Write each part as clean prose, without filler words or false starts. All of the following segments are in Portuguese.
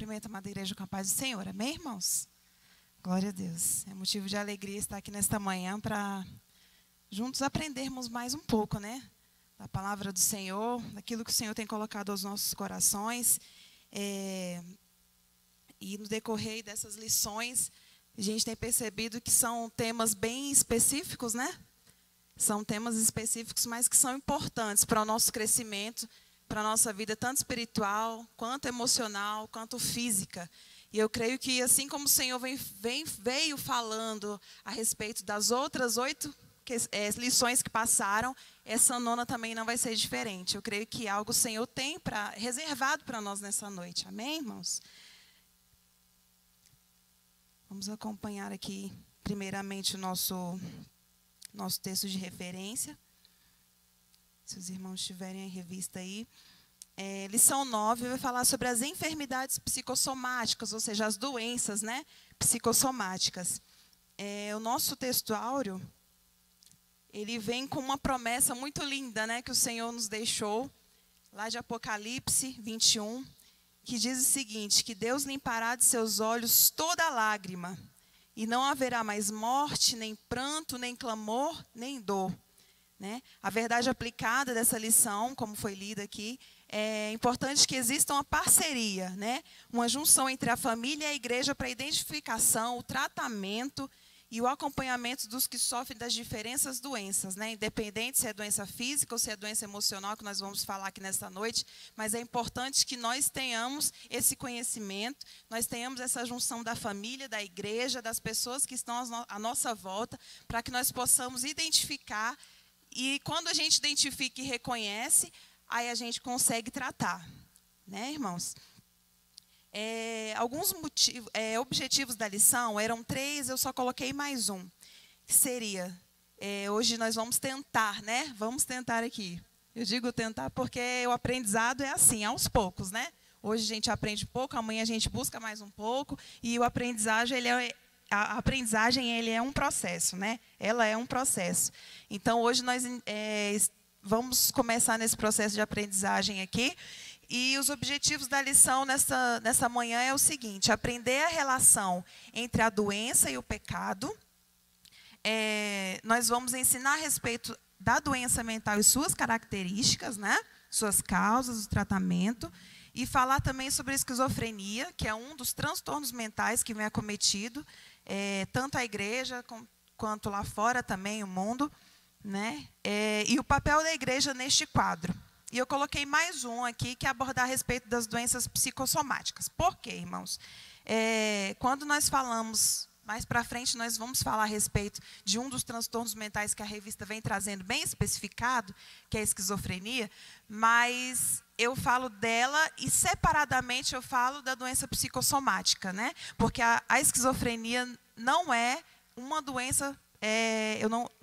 cumprimento a amada igreja com a paz do Senhor. Amém, irmãos? Glória a Deus. É motivo de alegria estar aqui nesta manhã para juntos aprendermos mais um pouco, né? Da palavra do Senhor, daquilo que o Senhor tem colocado aos nossos corações. E no decorrer dessas lições, a gente tem percebido que são temas bem específicos, né? São temas específicos, mas que são importantes para o nosso crescimento, para a nossa vida, tanto espiritual, quanto emocional, quanto física. E eu creio que, assim como o Senhor veio falando a respeito das outras 8 lições que passaram, essa 9ª também não vai ser diferente. Eu creio que algo o Senhor tem reservado para nós nessa noite. Amém, irmãos? Vamos acompanhar aqui, primeiramente, o nosso texto de referência. Se os irmãos tiverem a revista aí. Lição 9 vai falar sobre as enfermidades psicossomáticas, ou seja, as doenças, né, psicossomáticas. O nosso texto áureo, ele vem com uma promessa muito linda, né, que o Senhor nos deixou, lá de Apocalipse 21, que diz o seguinte, que Deus limpará de seus olhos toda lágrima, e não haverá mais morte, nem pranto, nem clamor, nem dor. Né? A verdade aplicada dessa lição, como foi lida aqui, é importante que exista uma parceria, né? Uma junção entre a família e a igreja para a identificação, o tratamento e o acompanhamento dos que sofrem das diferentes doenças, né? Independente se é doença física ou se é doença emocional, que nós vamos falar aqui nesta noite, mas é importante que nós tenhamos esse conhecimento, nós tenhamos essa junção da família, da igreja, das pessoas que estão à nossa volta, para que nós possamos identificar. E quando a gente identifica e reconhece, aí a gente consegue tratar, né, irmãos? Alguns objetivos da lição eram 3, eu só coloquei mais um. Que seria, hoje nós vamos tentar, né? Vamos tentar aqui. Eu digo tentar porque o aprendizado é assim, aos poucos, né? Hoje a gente aprende um pouco, amanhã a gente busca mais um pouco, e o aprendizagem, a aprendizagem ele é um processo, né? Ela é um processo. Então, hoje nós vamos começar nesse processo de aprendizagem aqui. E os objetivos da lição nessa manhã é o seguinte, aprender a relação entre a doença e o pecado. Nós vamos ensinar a respeito da doença mental e suas características, né? Suas causas, o tratamento. E falar também sobre a esquizofrenia, que é um dos transtornos mentais que vem acometido, tanto a igreja quanto lá fora também, o mundo, né? E o papel da igreja neste quadro. E eu coloquei mais um aqui, que é abordar a respeito das doenças psicossomáticas. Por quê, irmãos? Quando nós falamos, mais para frente, nós vamos falar a respeito de um dos transtornos mentais que a revista vem trazendo bem especificado, que é a esquizofrenia, mas eu falo dela e separadamente eu falo da doença psicossomática, né? Porque a esquizofrenia não é uma doença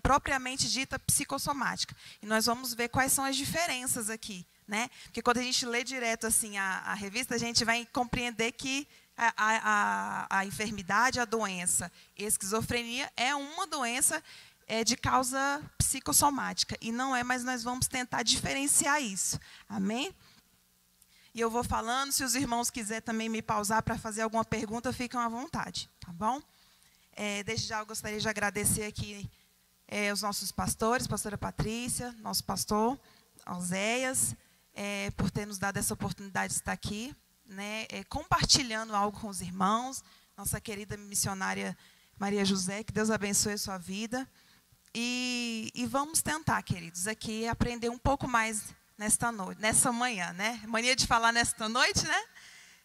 propriamente dita psicossomática. E nós vamos ver quais são as diferenças aqui, né? Porque quando a gente lê direto assim a revista, a gente vai compreender que a enfermidade, a doença esquizofrenia é uma doença de causa psicossomática. E não é, mas nós vamos tentar diferenciar isso. Amém? E eu vou falando, se os irmãos quiserem também me pausar para fazer alguma pergunta, fiquem à vontade, tá bom? Desde já eu gostaria de agradecer aqui os nossos pastores, pastora Patrícia, nosso pastor Oséias, por ter nos dado essa oportunidade de estar aqui, né, compartilhando algo com os irmãos, nossa querida missionária Maria José, que Deus abençoe a sua vida. E vamos tentar, queridos, aqui aprender um pouco mais nessa manhã, né? Mania de falar nesta noite, né?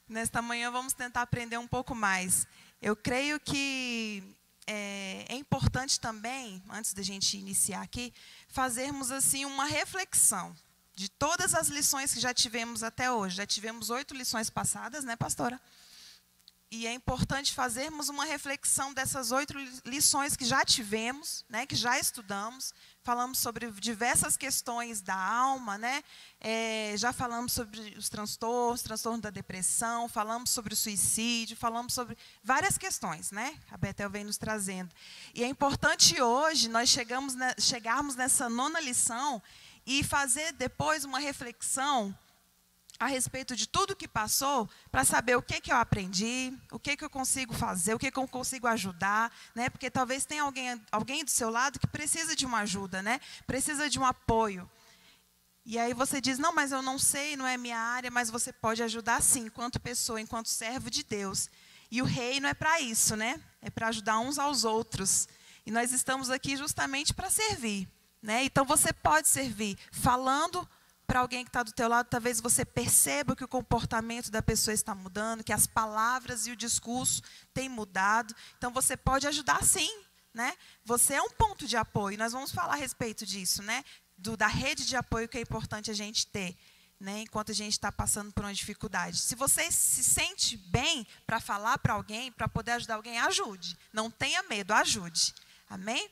Nesta manhã vamos tentar aprender um pouco mais. Eu creio que é importante também, antes da gente iniciar aqui, fazermos assim uma reflexão de todas as lições que já tivemos até hoje. Já tivemos 8 lições passadas, né, pastora? E é importante fazermos uma reflexão dessas 8 lições que já tivemos, né, que já estudamos. Falamos sobre diversas questões da alma, né? Já falamos sobre os transtornos da depressão, falamos sobre o suicídio, falamos sobre várias questões, né? A Bethel vem nos trazendo. E é importante hoje nós chegarmos nessa 9ª lição e fazer depois uma reflexão a respeito de tudo que passou, para saber o que eu aprendi, o que eu consigo fazer, o que eu consigo ajudar, né? Porque talvez tenha alguém do seu lado que precisa de uma ajuda, né? Precisa de um apoio. E aí você diz, não, mas eu não sei, não é minha área, mas você pode ajudar sim, enquanto pessoa, enquanto servo de Deus. E o reino é para isso, né? É para ajudar uns aos outros. E nós estamos aqui justamente para servir, né? Então você pode servir falando para alguém que está do teu lado, talvez você perceba que o comportamento da pessoa está mudando, que as palavras e o discurso têm mudado. Então, você pode ajudar sim, né? Você é um ponto de apoio. Nós vamos falar a respeito disso, né? Da rede de apoio que é importante a gente ter, né? Enquanto a gente está passando por uma dificuldade. Se você se sente bem para falar para alguém, para poder ajudar alguém, ajude. Não tenha medo, ajude. Amém?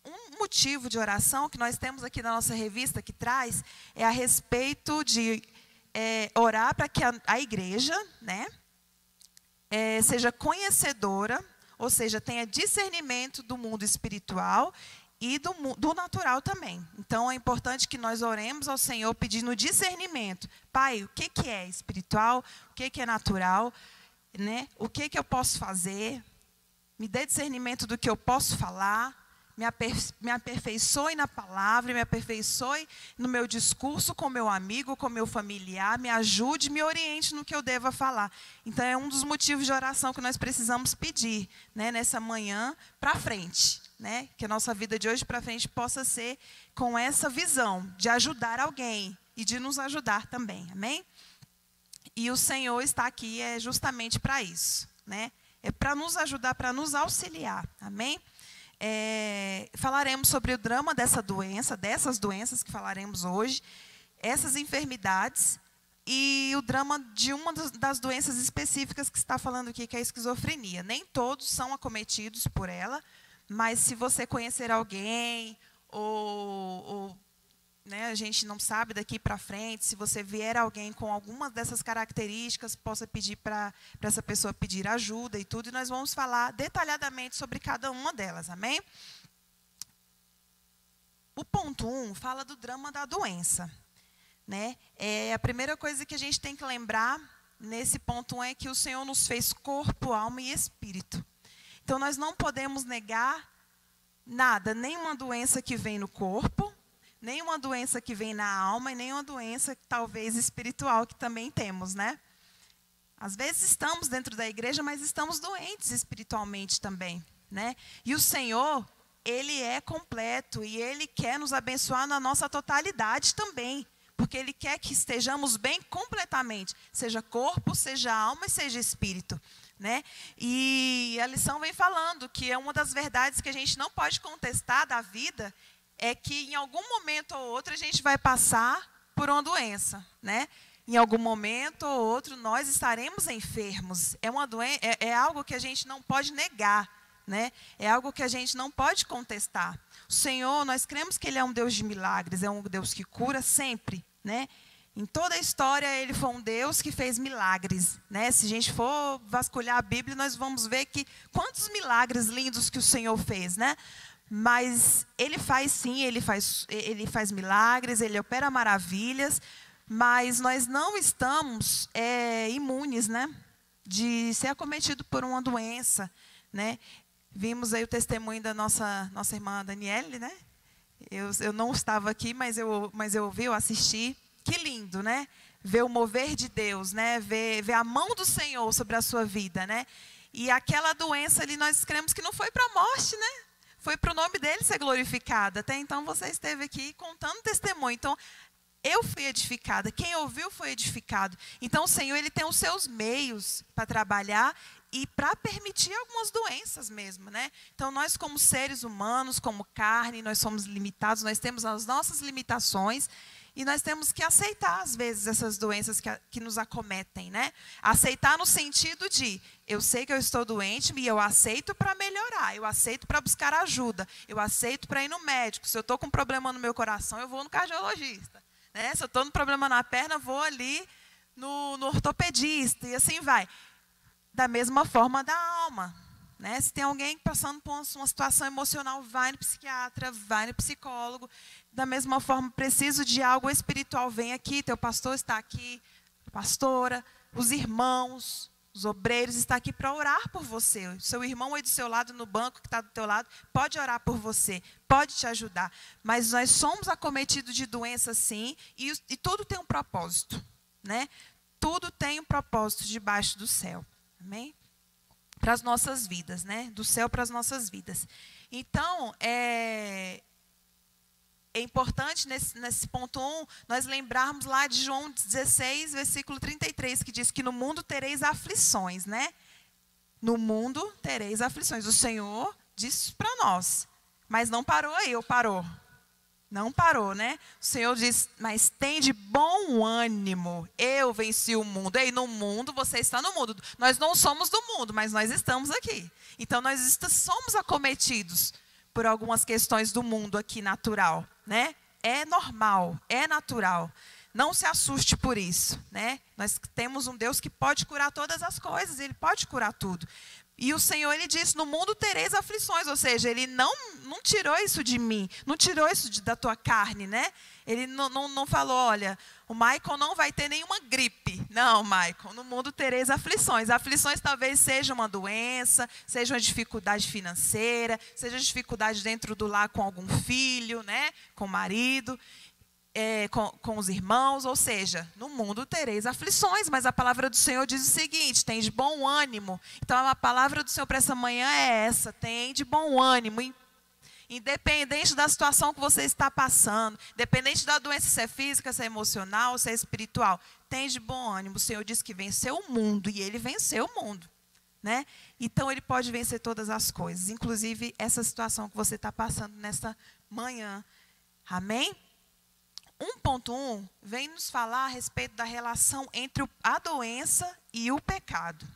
Um motivo de oração que nós temos aqui na nossa revista que traz é a respeito de orar para que a igreja, né, seja conhecedora, ou seja, tenha discernimento do mundo espiritual e do natural também. Então, é importante que nós oremos ao Senhor pedindo discernimento. Pai, o que é espiritual, o que é natural, né? O que eu posso fazer? Me dê discernimento do que eu posso falar, me aperfeiçoe na palavra, me aperfeiçoe no meu discurso com meu amigo, com meu familiar, me ajude, me oriente no que eu deva falar. Então, é um dos motivos de oração que nós precisamos pedir, né, nessa manhã para frente, né? Que a nossa vida de hoje para frente possa ser com essa visão de ajudar alguém e de nos ajudar também, amém? E o Senhor está aqui justamente para isso, né? É para nos ajudar, para nos auxiliar, amém? Falaremos sobre o drama dessa doença, dessas doenças que falaremos hoje, essas enfermidades e o drama de uma das doenças específicas que está falando aqui, que é a esquizofrenia. Nem todos são acometidos por ela, mas se você conhecer alguém ou né, a gente não sabe daqui para frente, se você vier alguém com alguma dessas características, possa pedir para essa pessoa pedir ajuda e tudo, e nós vamos falar detalhadamente sobre cada uma delas, amém? O ponto 1 fala do drama da doença, né? A primeira coisa que a gente tem que lembrar nesse ponto 1 é que o Senhor nos fez corpo, alma e espírito. Então, nós não podemos negar nada, nenhuma doença que vem no corpo, nenhuma doença que vem na alma e nenhuma doença, talvez, espiritual que também temos, né? Às vezes estamos dentro da igreja, mas estamos doentes espiritualmente também, né? E o Senhor, Ele é completo e Ele quer nos abençoar na nossa totalidade também, porque Ele quer que estejamos bem completamente, seja corpo, seja alma e seja espírito, né? E a lição vem falando que é uma das verdades que a gente não pode contestar da vida, é que em algum momento ou outro a gente vai passar por uma doença, né? Em algum momento ou outro nós estaremos enfermos. É algo que a gente não pode negar, né? É algo que a gente não pode contestar. O Senhor, nós cremos que Ele é um Deus de milagres, é um Deus que cura sempre, né? Em toda a história, Ele foi um Deus que fez milagres, né? Se a gente for vasculhar a Bíblia, nós vamos ver que quantos milagres lindos que o Senhor fez, né? Mas Ele faz sim, Ele faz milagres, Ele opera maravilhas, mas nós não estamos imunes, né, de ser acometido por uma doença, né? Vimos aí o testemunho da nossa irmã Daniele, né? Eu não estava aqui, mas eu ouvi, eu assisti. Que lindo, né? Ver o mover de Deus, né? Ver a mão do Senhor sobre a sua vida, né? E aquela doença ali, nós cremos que não foi para a morte, né? Foi para o nome dele ser glorificado. Até então você esteve aqui contando testemunho. Então, eu fui edificada. Quem ouviu foi edificado. Então, o Senhor, Ele tem os seus meios para trabalhar e para permitir algumas doenças mesmo, né? Então, nós como seres humanos, como carne, nós somos limitados, nós temos as nossas limitações. E nós temos que aceitar, às vezes, essas doenças que nos acometem, né? Aceitar no sentido de, eu sei que eu estou doente e eu aceito para melhorar, eu aceito para buscar ajuda, eu aceito para ir no médico. Se eu estou com um problema no meu coração, eu vou no cardiologista, né? Se eu estou com um problema na perna, eu vou ali no ortopedista e assim vai. Da mesma forma da alma, né? Se tem alguém passando por uma situação emocional, vai no psiquiatra, vai no psicólogo. Da mesma forma, preciso de algo espiritual, vem aqui, teu pastor está aqui, pastora, os irmãos, os obreiros estão aqui para orar por você. O seu irmão aí do seu lado, no banco que está do teu lado, pode orar por você, pode te ajudar. Mas nós somos acometidos de doença, sim, e tudo tem um propósito, né? Tudo tem um propósito debaixo do céu. Amém? Para as nossas vidas, né? Do céu para as nossas vidas. Então, é importante, nesse ponto 1, nós lembrarmos lá de João 16, versículo 33, que diz que no mundo tereis aflições, né? No mundo tereis aflições. O Senhor disse para nós. Mas não parou aí, ou parou? Não parou, né? O Senhor diz, mas tem de bom ânimo, eu venci o mundo. Ei, no mundo, você está no mundo. Nós não somos do mundo, mas nós estamos aqui. Então, nós somos acometidos por algumas questões do mundo aqui natural, né? É normal, é natural. Não se assuste por isso, né? Nós temos um Deus que pode curar todas as coisas, Ele pode curar tudo. E o Senhor, Ele disse, no mundo tereis aflições, ou seja, Ele não tirou isso de mim, não tirou isso da tua carne, né? Ele não falou, olha, o Michael não vai ter nenhuma gripe. Não, Michael, no mundo tereis aflições. Aflições talvez seja uma doença, seja uma dificuldade financeira, seja dificuldade dentro do lar com algum filho, né? Com o marido. Com os irmãos, ou seja, no mundo tereis aflições, mas a palavra do Senhor diz o seguinte, tem de bom ânimo. Então, a palavra do Senhor para essa manhã é essa, tem de bom ânimo, independente da situação que você está passando, independente da doença, se é física, se é emocional, se é espiritual, tem de bom ânimo. O Senhor diz que venceu o mundo, e Ele venceu o mundo, né? Então, Ele pode vencer todas as coisas, inclusive essa situação que você está passando nesta manhã. Amém? 1.1 vem nos falar a respeito da relação entre a doença e o pecado,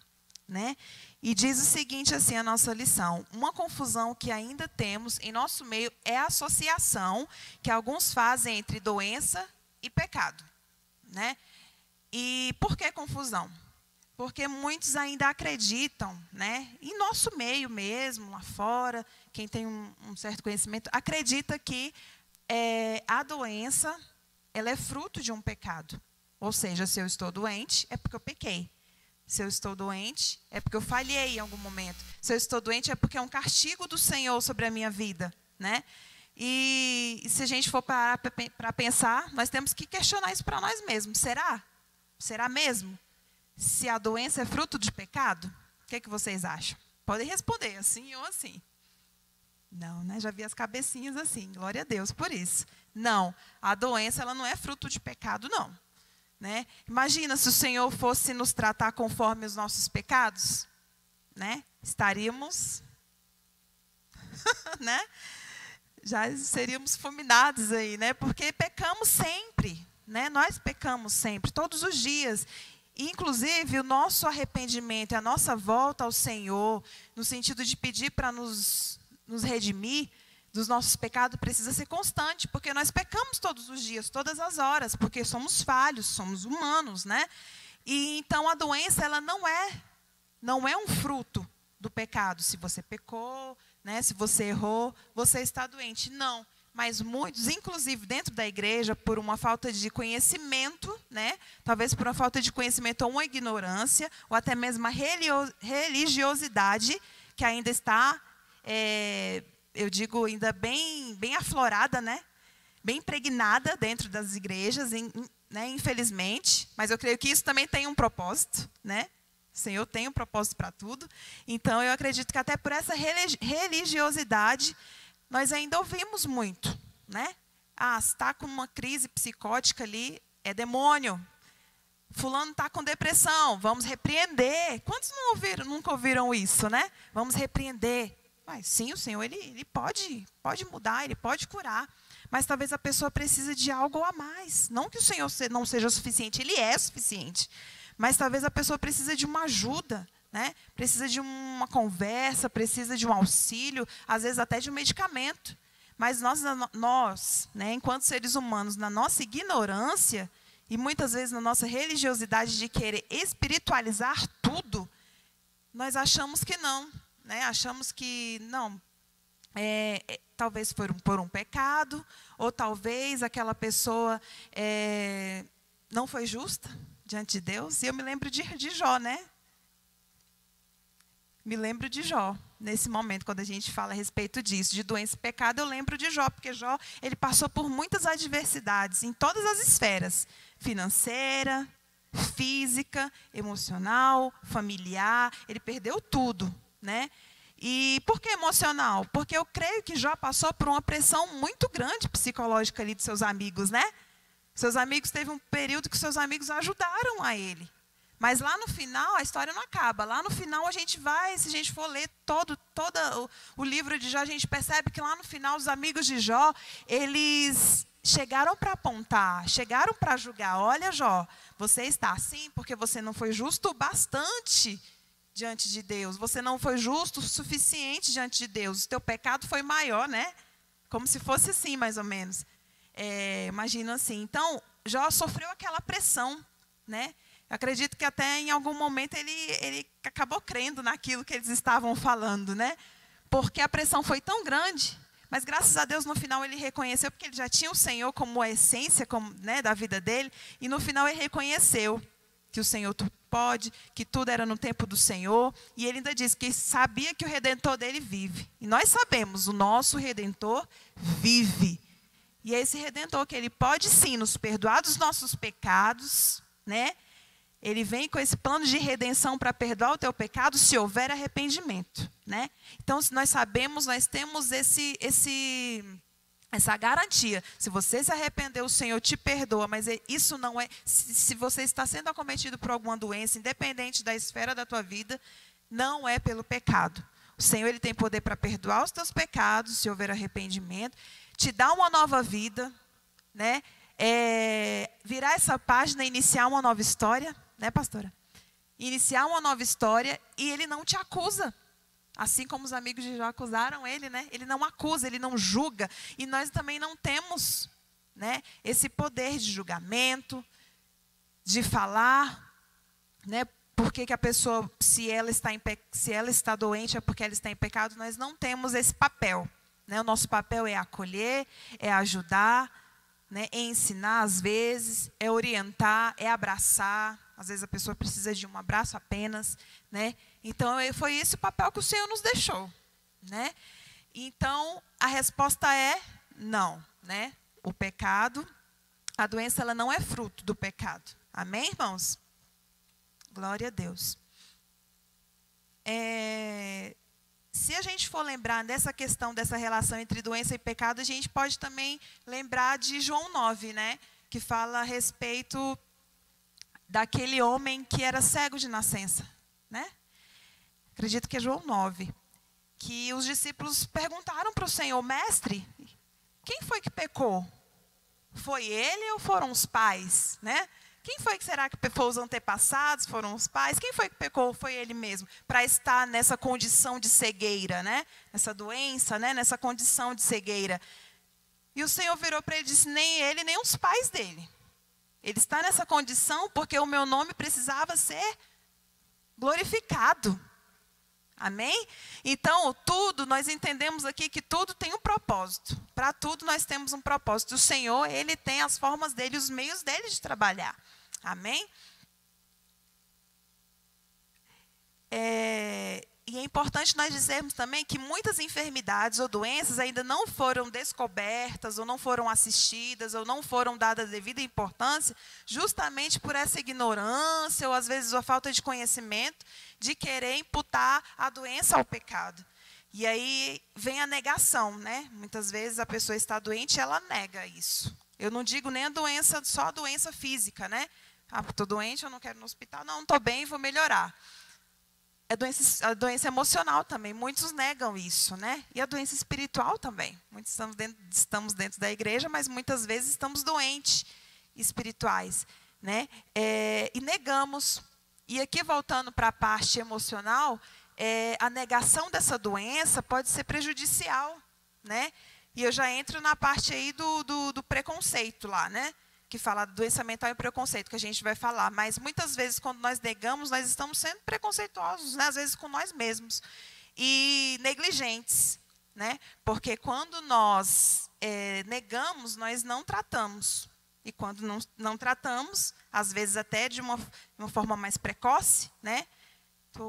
né? E diz o seguinte, assim, a nossa lição. Uma confusão que ainda temos em nosso meio é a associação que alguns fazem entre doença e pecado, né? E por que confusão? Porque muitos ainda acreditam, né? Em nosso meio mesmo, lá fora, quem tem um certo conhecimento, acredita que a doença, ela é fruto de um pecado. Ou seja, se eu estou doente, é porque eu pequei. Se eu estou doente, é porque eu falhei em algum momento. Se eu estou doente, é porque é um castigo do Senhor sobre a minha vida, né? E se a gente for parar para pensar, nós temos que questionar isso para nós mesmos. Será? Será mesmo? Se a doença é fruto de pecado? O que vocês acham? Podem responder assim ou assim. Não, né? Já vi as cabecinhas assim, glória a Deus por isso. Não, a doença ela não é fruto de pecado, não. Né? Imagina se o Senhor fosse nos tratar conforme os nossos pecados, né? Estaríamos, né? Já seríamos fulminados aí, né? Porque pecamos sempre, né? Nós pecamos sempre, todos os dias. Inclusive, o nosso arrependimento e a nossa volta ao Senhor, no sentido de pedir para nos redimir dos nossos pecados, precisa ser constante, porque nós pecamos todos os dias, todas as horas, porque somos falhos, somos humanos, né? E então a doença, ela não é um fruto do pecado. Se você pecou, né? Se você errou, você está doente. Não. Mas muitos, inclusive dentro da igreja, por uma falta de conhecimento, né? Talvez por uma falta de conhecimento ou uma ignorância, ou até mesmo uma religiosidade que ainda está, eu digo, ainda bem aflorada, né? Bem impregnada dentro das igrejas, né? Infelizmente. Mas eu creio que isso também tem um propósito, né? O Senhor tem um propósito para tudo. Então, eu acredito que até por essa religiosidade, nós ainda ouvimos muito, né? Ah, se está com uma crise psicótica ali, é demônio. Fulano está com depressão, vamos repreender. Quantos nunca ouviram isso, né? Vamos repreender. Mas sim, o Senhor ele pode mudar, Ele pode curar. Mas talvez a pessoa precise de algo a mais. Não que o Senhor não seja suficiente, Ele é suficiente. Mas talvez a pessoa precise de uma ajuda, né? Precisa de uma conversa, precisa de um auxílio, às vezes até de um medicamento. Mas nós, né, enquanto seres humanos, na nossa ignorância e muitas vezes na nossa religiosidade de querer espiritualizar tudo, nós achamos que não. né? Achamos que, não, talvez foi por um pecado, ou talvez aquela pessoa não foi justa diante de Deus. E eu me lembro de Jó, né? Me lembro de Jó, nesse momento, quando a gente fala a respeito disso, de doença e pecado, eu lembro de Jó, porque Jó, ele passou por muitas adversidades, em todas as esferas, financeira, física, emocional, familiar, ele perdeu tudo, né? E por que emocional? Porque eu creio que Jó passou por uma pressão muito grande psicológica ali de seus amigos, né? Seus amigos, teve um período que seus amigos ajudaram a ele. Mas lá no final, a história não acaba. Lá no final, a gente vai, se a gente for ler todo o livro de Jó, a gente percebe que lá no final, os amigos de Jó, eles chegaram para apontar, chegaram para julgar. Olha, Jó, você está assim porque você não foi justo o bastante diante de Deus. Você não foi justo o suficiente diante de Deus. O teu pecado foi maior, né? Como se fosse assim, mais ou menos. Imagina assim. Então, Jó sofreu aquela pressão, né? Eu acredito que até em algum momento ele acabou crendo naquilo que eles estavam falando, né? Porque a pressão foi tão grande, mas graças a Deus no final ele reconheceu, porque ele já tinha o Senhor como a essência, né, da vida dele, e no final ele reconheceu que o Senhor pode, que tudo era no tempo do Senhor, e ele ainda disse que sabia que o Redentor dele vive. E nós sabemos, o nosso Redentor vive. E é esse Redentor que ele pode sim nos perdoar dos nossos pecados, né? Ele vem com esse plano de redenção para perdoar o teu pecado se houver arrependimento, né? Então, se nós sabemos, nós temos essa garantia. Se você se arrepender, o Senhor te perdoa, mas isso não é... Se você está sendo acometido por alguma doença, independente da esfera da tua vida, não é pelo pecado. O Senhor, ele tem poder para perdoar os teus pecados, se houver arrependimento, te dar uma nova vida, né? Virar essa página e iniciar uma nova história, né, pastora? Iniciar uma nova história e ele não te acusa. Assim como os amigos de Jó acusaram ele, né? Ele não acusa, ele não julga. E nós também não temos, né, esse poder de julgamento, de falar, né? Porque que a pessoa, se ela está doente, é porque ela está em pecado. Nós não temos esse papel, né? O nosso papel é acolher, é ajudar, né? É ensinar às vezes, é orientar, é abraçar. Às vezes a pessoa precisa de um abraço apenas, né? Então foi esse o papel que o Senhor nos deixou, né? Então a resposta é não, né? O pecado, a doença, ela não é fruto do pecado. Amém, irmãos? Glória a Deus. Se a gente for lembrar dessa questão, dessa relação entre doença e pecado, a gente pode também lembrar de João 9, né? Que fala a respeito daquele homem que era cego de nascença, né? Acredito que é João 9. Que os discípulos perguntaram para o Senhor: mestre, quem foi que pecou? Foi ele ou foram os pais, né? Quem foi que será que pecou? Os antepassados? Foram os pais? Quem foi que pecou? Foi ele mesmo, para estar nessa condição de cegueira, né? Nessa doença, né? Nessa condição de cegueira. E o Senhor virou para ele e disse: nem ele, nem os pais dele. Ele está nessa condição porque o meu nome precisava ser glorificado. Amém? Então, tudo, nós entendemos aqui que tudo tem um propósito. Para tudo nós temos um propósito. O Senhor, ele tem as formas dele, os meios dele de trabalhar. Amém? E é importante nós dizermos também que muitas enfermidades ou doenças ainda não foram descobertas, ou não foram assistidas, ou não foram dadas devida importância, justamente por essa ignorância, ou às vezes a falta de conhecimento, de querer imputar a doença ao pecado. E aí vem a negação, né? Muitas vezes a pessoa está doente e ela nega isso. Eu não digo nem a doença, só a doença física, né? Ah, estou doente, eu não quero ir no hospital. Não, estou bem, vou melhorar. A doença emocional também, muitos negam isso, né? E a doença espiritual também. Muitos estamos dentro da igreja, mas muitas vezes estamos doentes espirituais, né? E negamos. E aqui, voltando para a parte emocional, a negação dessa doença pode ser prejudicial, né? E eu já entro na parte aí do preconceito lá, né? Que fala de doença mental e preconceito, que a gente vai falar. Mas muitas vezes, quando nós negamos, nós estamos sendo preconceituosos, né? Às vezes com nós mesmos. e negligentes, né? Porque quando nós negamos, nós não tratamos. E quando não tratamos, às vezes até de uma forma mais precoce, né?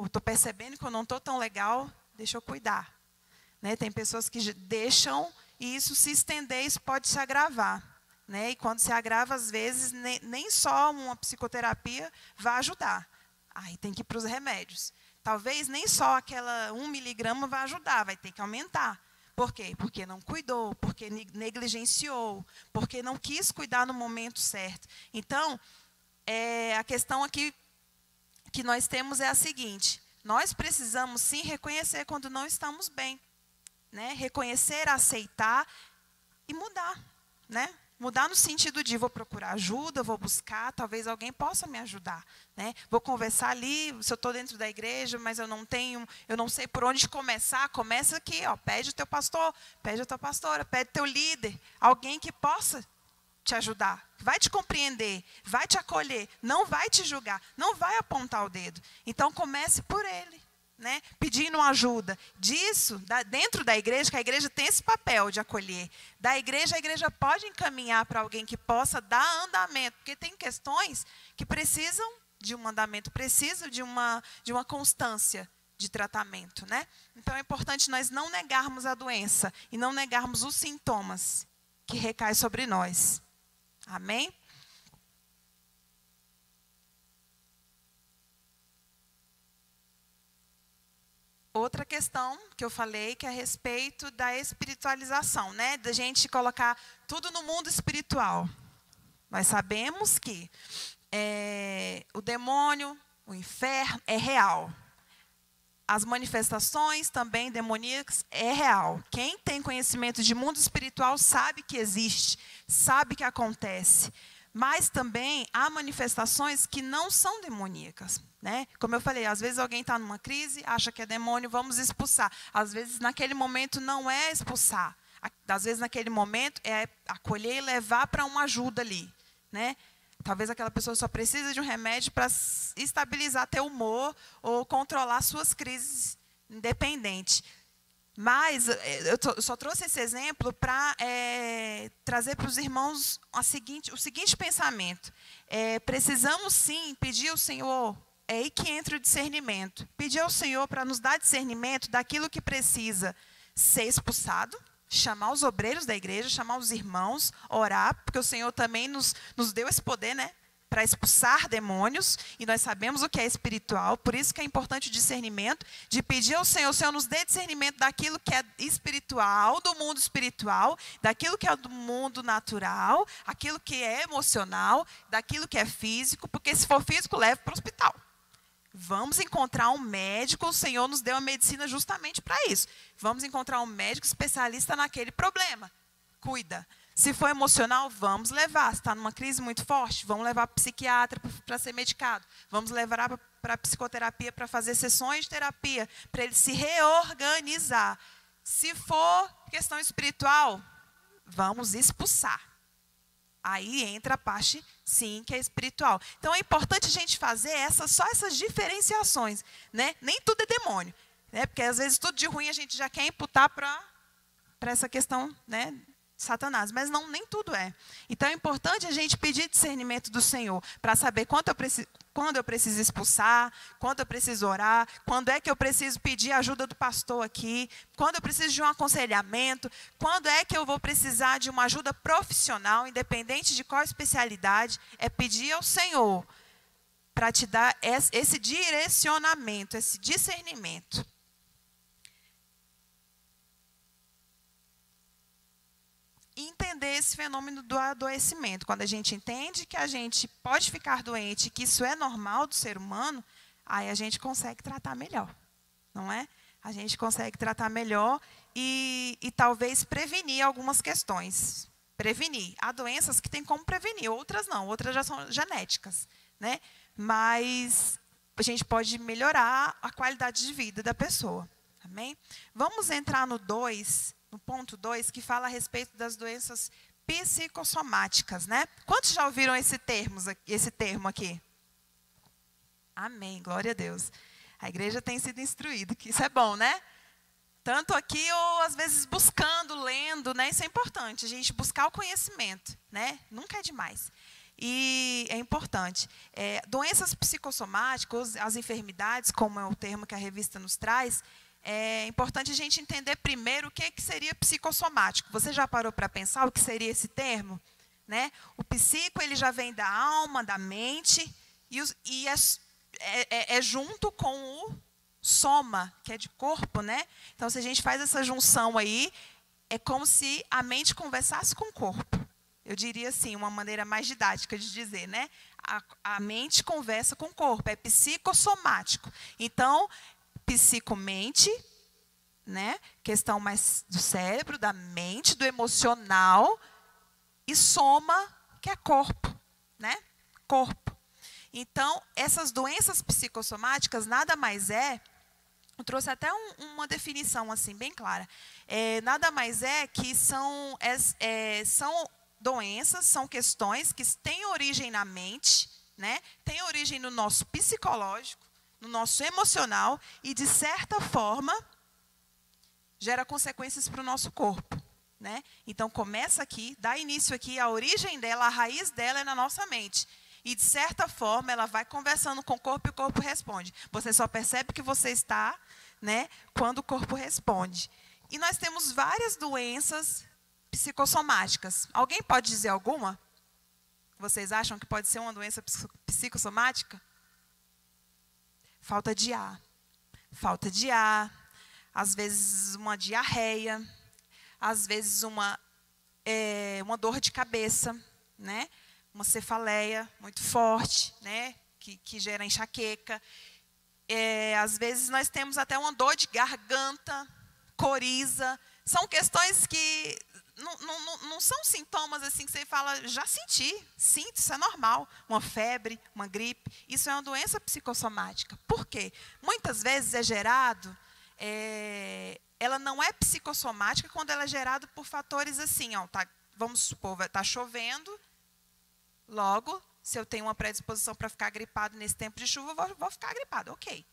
Estou percebendo que eu não estou tão legal, deixa eu cuidar. Né? Tem pessoas que deixam e isso se estender, isso pode se agravar. Né? E quando se agrava, às vezes, nem só uma psicoterapia vai ajudar. Aí tem que ir para os remédios. Talvez nem só aquela 1 miligrama vai ajudar, vai ter que aumentar. Por quê? Porque não cuidou, porque negligenciou, porque não quis cuidar no momento certo. Então, a questão aqui que nós temos é a seguinte: nós precisamos sim reconhecer quando não estamos bem, né? Reconhecer, aceitar e mudar, né? Mudar no sentido de vou procurar ajuda, vou buscar, talvez alguém possa me ajudar, né? Vou conversar ali, se eu estou dentro da igreja, mas eu não sei por onde começar, começa aqui, ó, pede o teu pastor, pede a tua pastora, pede o teu líder, alguém que possa te ajudar, vai te compreender, vai te acolher, não vai te julgar, não vai apontar o dedo. Então comece por ele. Né? Pedindo ajuda disso, dentro da igreja, que a igreja tem esse papel de acolher. Da igreja, a igreja pode encaminhar para alguém que possa dar andamento, porque tem questões que precisam de um andamento, precisam de uma constância de tratamento. Né? Então é importante nós não negarmos a doença e não negarmos os sintomas que recaem sobre nós. Amém? Outra questão que eu falei, que é a respeito da espiritualização, né? Da gente colocar tudo no mundo espiritual. Nós sabemos que o demônio, o inferno é real. As manifestações também demoníacas é real. Quem tem conhecimento de mundo espiritual sabe que existe, sabe que acontece. Mas também há manifestações que não são demoníacas. Né? Como eu falei, às vezes alguém está numa crise, acha que é demônio, vamos expulsar. Às vezes, naquele momento, não é expulsar. Às vezes, naquele momento, é acolher e levar para uma ajuda ali. Né? Talvez aquela pessoa só precisa de um remédio para estabilizar teu humor ou controlar suas crises independentes. Mas eu só trouxe esse exemplo para trazer para os irmãos o seguinte pensamento. Precisamos, sim, pedir ao Senhor. É aí que entra o discernimento. Pedir ao Senhor para nos dar discernimento daquilo que precisa ser expulsado, chamar os obreiros da igreja, chamar os irmãos, orar, porque o Senhor também nos deu esse poder, né, para expulsar demônios, e nós sabemos o que é espiritual, por isso que é importante o discernimento, de pedir ao Senhor, o Senhor nos dê discernimento daquilo que é espiritual, do mundo espiritual, daquilo que é do mundo natural, aquilo que é emocional, daquilo que é físico, porque se for físico, leve para o hospital. Vamos encontrar um médico, o Senhor nos deu a medicina justamente para isso. Vamos encontrar um médico especialista naquele problema. Cuida. Se for emocional, vamos levar. Se está numa crise muito forte, vamos levar para o psiquiatra para ser medicado. Vamos levar para a psicoterapia para fazer sessões de terapia, para ele se reorganizar. Se for questão espiritual, vamos expulsar. Aí entra a parte, sim, que é espiritual. Então, é importante a gente fazer só essas diferenciações. Né? Nem tudo é demônio. Né? Porque, às vezes, tudo de ruim a gente já quer imputar para essa questão, né, de Satanás. Mas nem tudo é. Então, é importante a gente pedir discernimento do Senhor para saber quando eu preciso expulsar, quando eu preciso orar, quando é que eu preciso pedir a ajuda do pastor aqui, quando eu preciso de um aconselhamento, quando é que eu vou precisar de uma ajuda profissional, independente de qual especialidade, é pedir ao Senhor para te dar esse direcionamento, esse discernimento. E entender esse fenômeno do adoecimento. Quando a gente entende que a gente pode ficar doente, que isso é normal do ser humano, aí a gente consegue tratar melhor, não é? A gente consegue tratar melhor e talvez prevenir algumas questões. Prevenir. Há doenças que tem como prevenir, outras não, outras já são genéticas, né? Mas a gente pode melhorar a qualidade de vida da pessoa. Amém? Vamos entrar no ponto 2, que fala a respeito das doenças psicossomáticas, né? Quantos já ouviram esse termo aqui? Amém, glória a Deus. A igreja tem sido instruída, que isso é bom, né? Tanto aqui ou às vezes buscando, lendo, né? Isso é importante, a gente buscar o conhecimento, né? Nunca é demais. E é importante. Doenças psicossomáticas, as enfermidades, como é o termo que a revista nos traz, é importante a gente entender primeiro o que seria psicossomático. Você já parou para pensar o que seria esse termo? Né? O psico ele já vem da alma, da mente, e é junto com o soma, que é de corpo, né? Então, se a gente faz essa junção aí, é como se a mente conversasse com o corpo. Eu diria assim, uma maneira mais didática de dizer, né? A mente conversa com o corpo, é psicossomático. Então, psicomente, né? Questão mais do cérebro, da mente, do emocional, e soma, que é corpo, né? Corpo. Então, essas doenças psicossomáticas nada mais é, eu trouxe até uma definição assim bem clara, nada mais é que são doenças, são questões que têm origem na mente, né? Têm origem no nosso psicológico, no nosso emocional e, de certa forma, gera consequências para o nosso corpo. Né? Então, começa aqui, dá início aqui, a origem dela, a raiz dela é na nossa mente. E, de certa forma, ela vai conversando com o corpo e o corpo responde. Você só percebe que você está, né, quando o corpo responde. E nós temos várias doenças psicossomáticas. Alguém pode dizer alguma? Vocês acham que pode ser uma doença psicossomática? Falta de ar. Falta de ar. Às vezes, uma diarreia. Às vezes, uma dor de cabeça, né? Uma cefaleia muito forte, né? Que gera enxaqueca. Às vezes, nós temos até uma dor de garganta, coriza. São questões que não são sintomas assim que você fala, já sinto, isso é normal. Uma febre, uma gripe, isso é uma doença psicossomática. Por quê? Muitas vezes é gerado... ela não é psicossomática quando ela é gerada por fatores assim, ó, vamos supor, está chovendo, logo, se eu tenho uma predisposição para ficar gripado nesse tempo de chuva, vou ficar gripado, ok.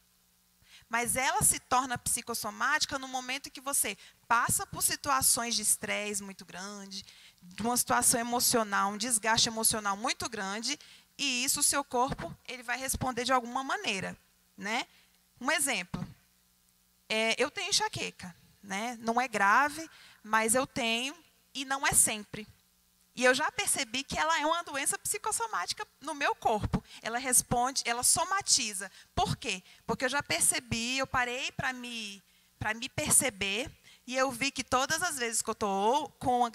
Mas ela se torna psicossomática no momento em que você passa por situações de estresse muito grande, de uma situação emocional, um desgaste emocional muito grande, e isso o seu corpo ele vai responder de alguma maneira. Né? Um exemplo. Eu tenho enxaqueca, né? Não é grave, mas eu tenho e não é sempre. E eu já percebi que ela é uma doença psicossomática no meu corpo. Ela responde, ela somatiza. Por quê? Porque eu já percebi, eu parei para me perceber e eu vi que todas as vezes que eu estou com uma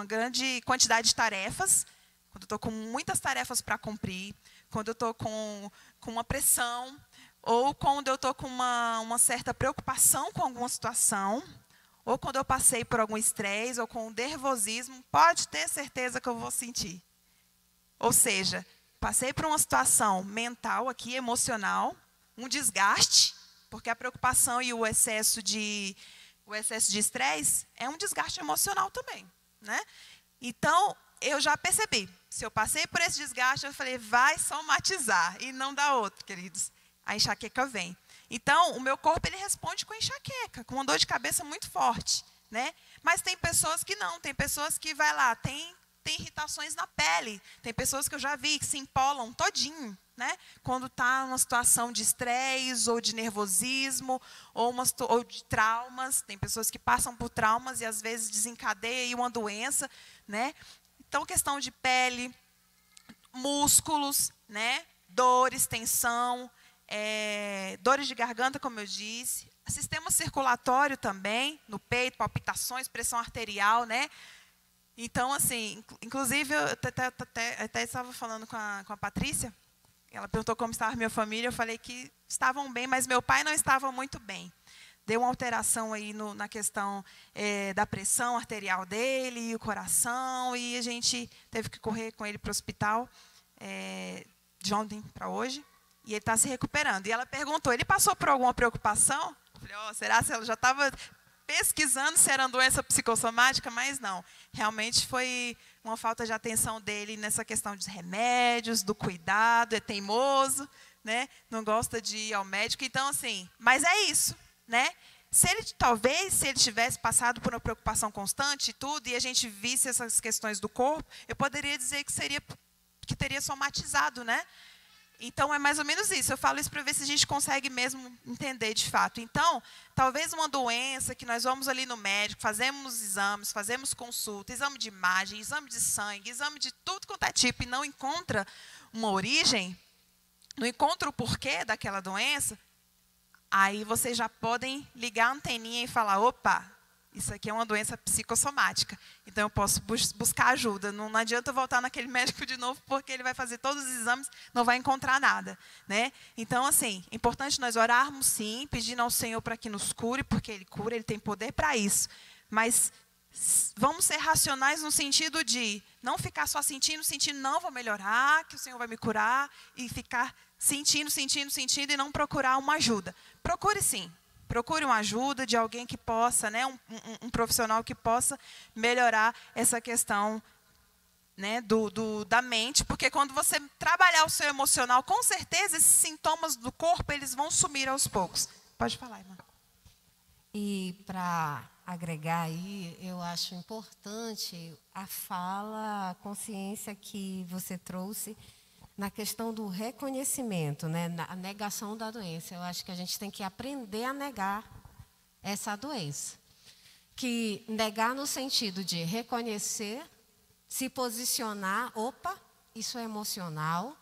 grande quantidade de tarefas, quando eu estou com muitas tarefas para cumprir, quando eu estou com uma pressão, ou quando eu estou com uma certa preocupação com alguma situação, ou quando eu passei por algum estresse, ou com um nervosismo, pode ter certeza que eu vou sentir. Ou seja, passei por uma situação mental aqui, emocional, um desgaste, porque a preocupação e o excesso de estresse é um desgaste emocional também. Né? Então, eu já percebi, se eu passei por esse desgaste, eu falei, vai somatizar, e não dá outro, queridos. A enxaqueca vem. Então, o meu corpo ele responde com enxaqueca, com uma dor de cabeça muito forte. Né? Mas tem pessoas que não, tem pessoas que vai lá, tem irritações na pele. Tem pessoas que eu já vi que se empolam todinho, né? Quando está numa situação de estresse, ou de nervosismo, ou de traumas. Tem pessoas que passam por traumas e às vezes desencadeia aí uma doença. Né? Então, questão de pele, músculos, né? Dores, tensão, dores de garganta, como eu disse, sistema circulatório também, no peito, palpitações, pressão arterial, né? Então, assim, inclusive, eu até estava falando com a Patrícia, ela perguntou como estava a minha família, eu falei que estavam bem, mas meu pai não estava muito bem. Deu uma alteração aí na questão da pressão arterial dele, e o coração, e a gente teve que correr com ele para o hospital de ontem para hoje. E ele está se recuperando. E ela perguntou, ele passou por alguma preocupação? Eu falei, será que ela já estava pesquisando se era uma doença psicossomática? Mas não. Realmente foi uma falta de atenção dele nessa questão dos remédios, do cuidado, é teimoso, né? Não gosta de ir ao médico. Então, assim, mas é isso. né? Talvez, se ele tivesse passado por uma preocupação constante e tudo, e a gente visse essas questões do corpo, eu poderia dizer que teria somatizado, né? Então, é mais ou menos isso. Eu falo isso para ver se a gente consegue mesmo entender de fato. Então, talvez uma doença que nós vamos ali no médico, fazemos exames, fazemos consulta, exame de imagem, exame de sangue, exame de tudo quanto é tipo, e não encontra uma origem, não encontra o porquê daquela doença, aí vocês já podem ligar a anteninha e falar, opa, isso aqui é uma doença psicossomática. Então, eu posso buscar ajuda. Não adianta eu voltar naquele médico de novo, porque ele vai fazer todos os exames, não vai encontrar nada, né? Então, assim, é importante nós orarmos, sim, pedindo ao Senhor para que nos cure, porque Ele cura, Ele tem poder para isso. Mas vamos ser racionais no sentido de não ficar só sentindo, não, vou melhorar, que o Senhor vai me curar, e ficar sentindo e não procurar uma ajuda. Procure sim. Procure uma ajuda de alguém que possa, né, um profissional que possa melhorar essa questão, né, da mente, porque quando você trabalhar o seu emocional, com certeza esses sintomas do corpo eles vão sumir aos poucos. Pode falar, irmã. E para agregar aí, eu acho importante a fala, a consciência que você trouxe na questão do reconhecimento, né, a negação da doença. Eu acho que a gente tem que aprender a negar essa doença. Que negar no sentido de reconhecer, se posicionar, opa, isso é emocional,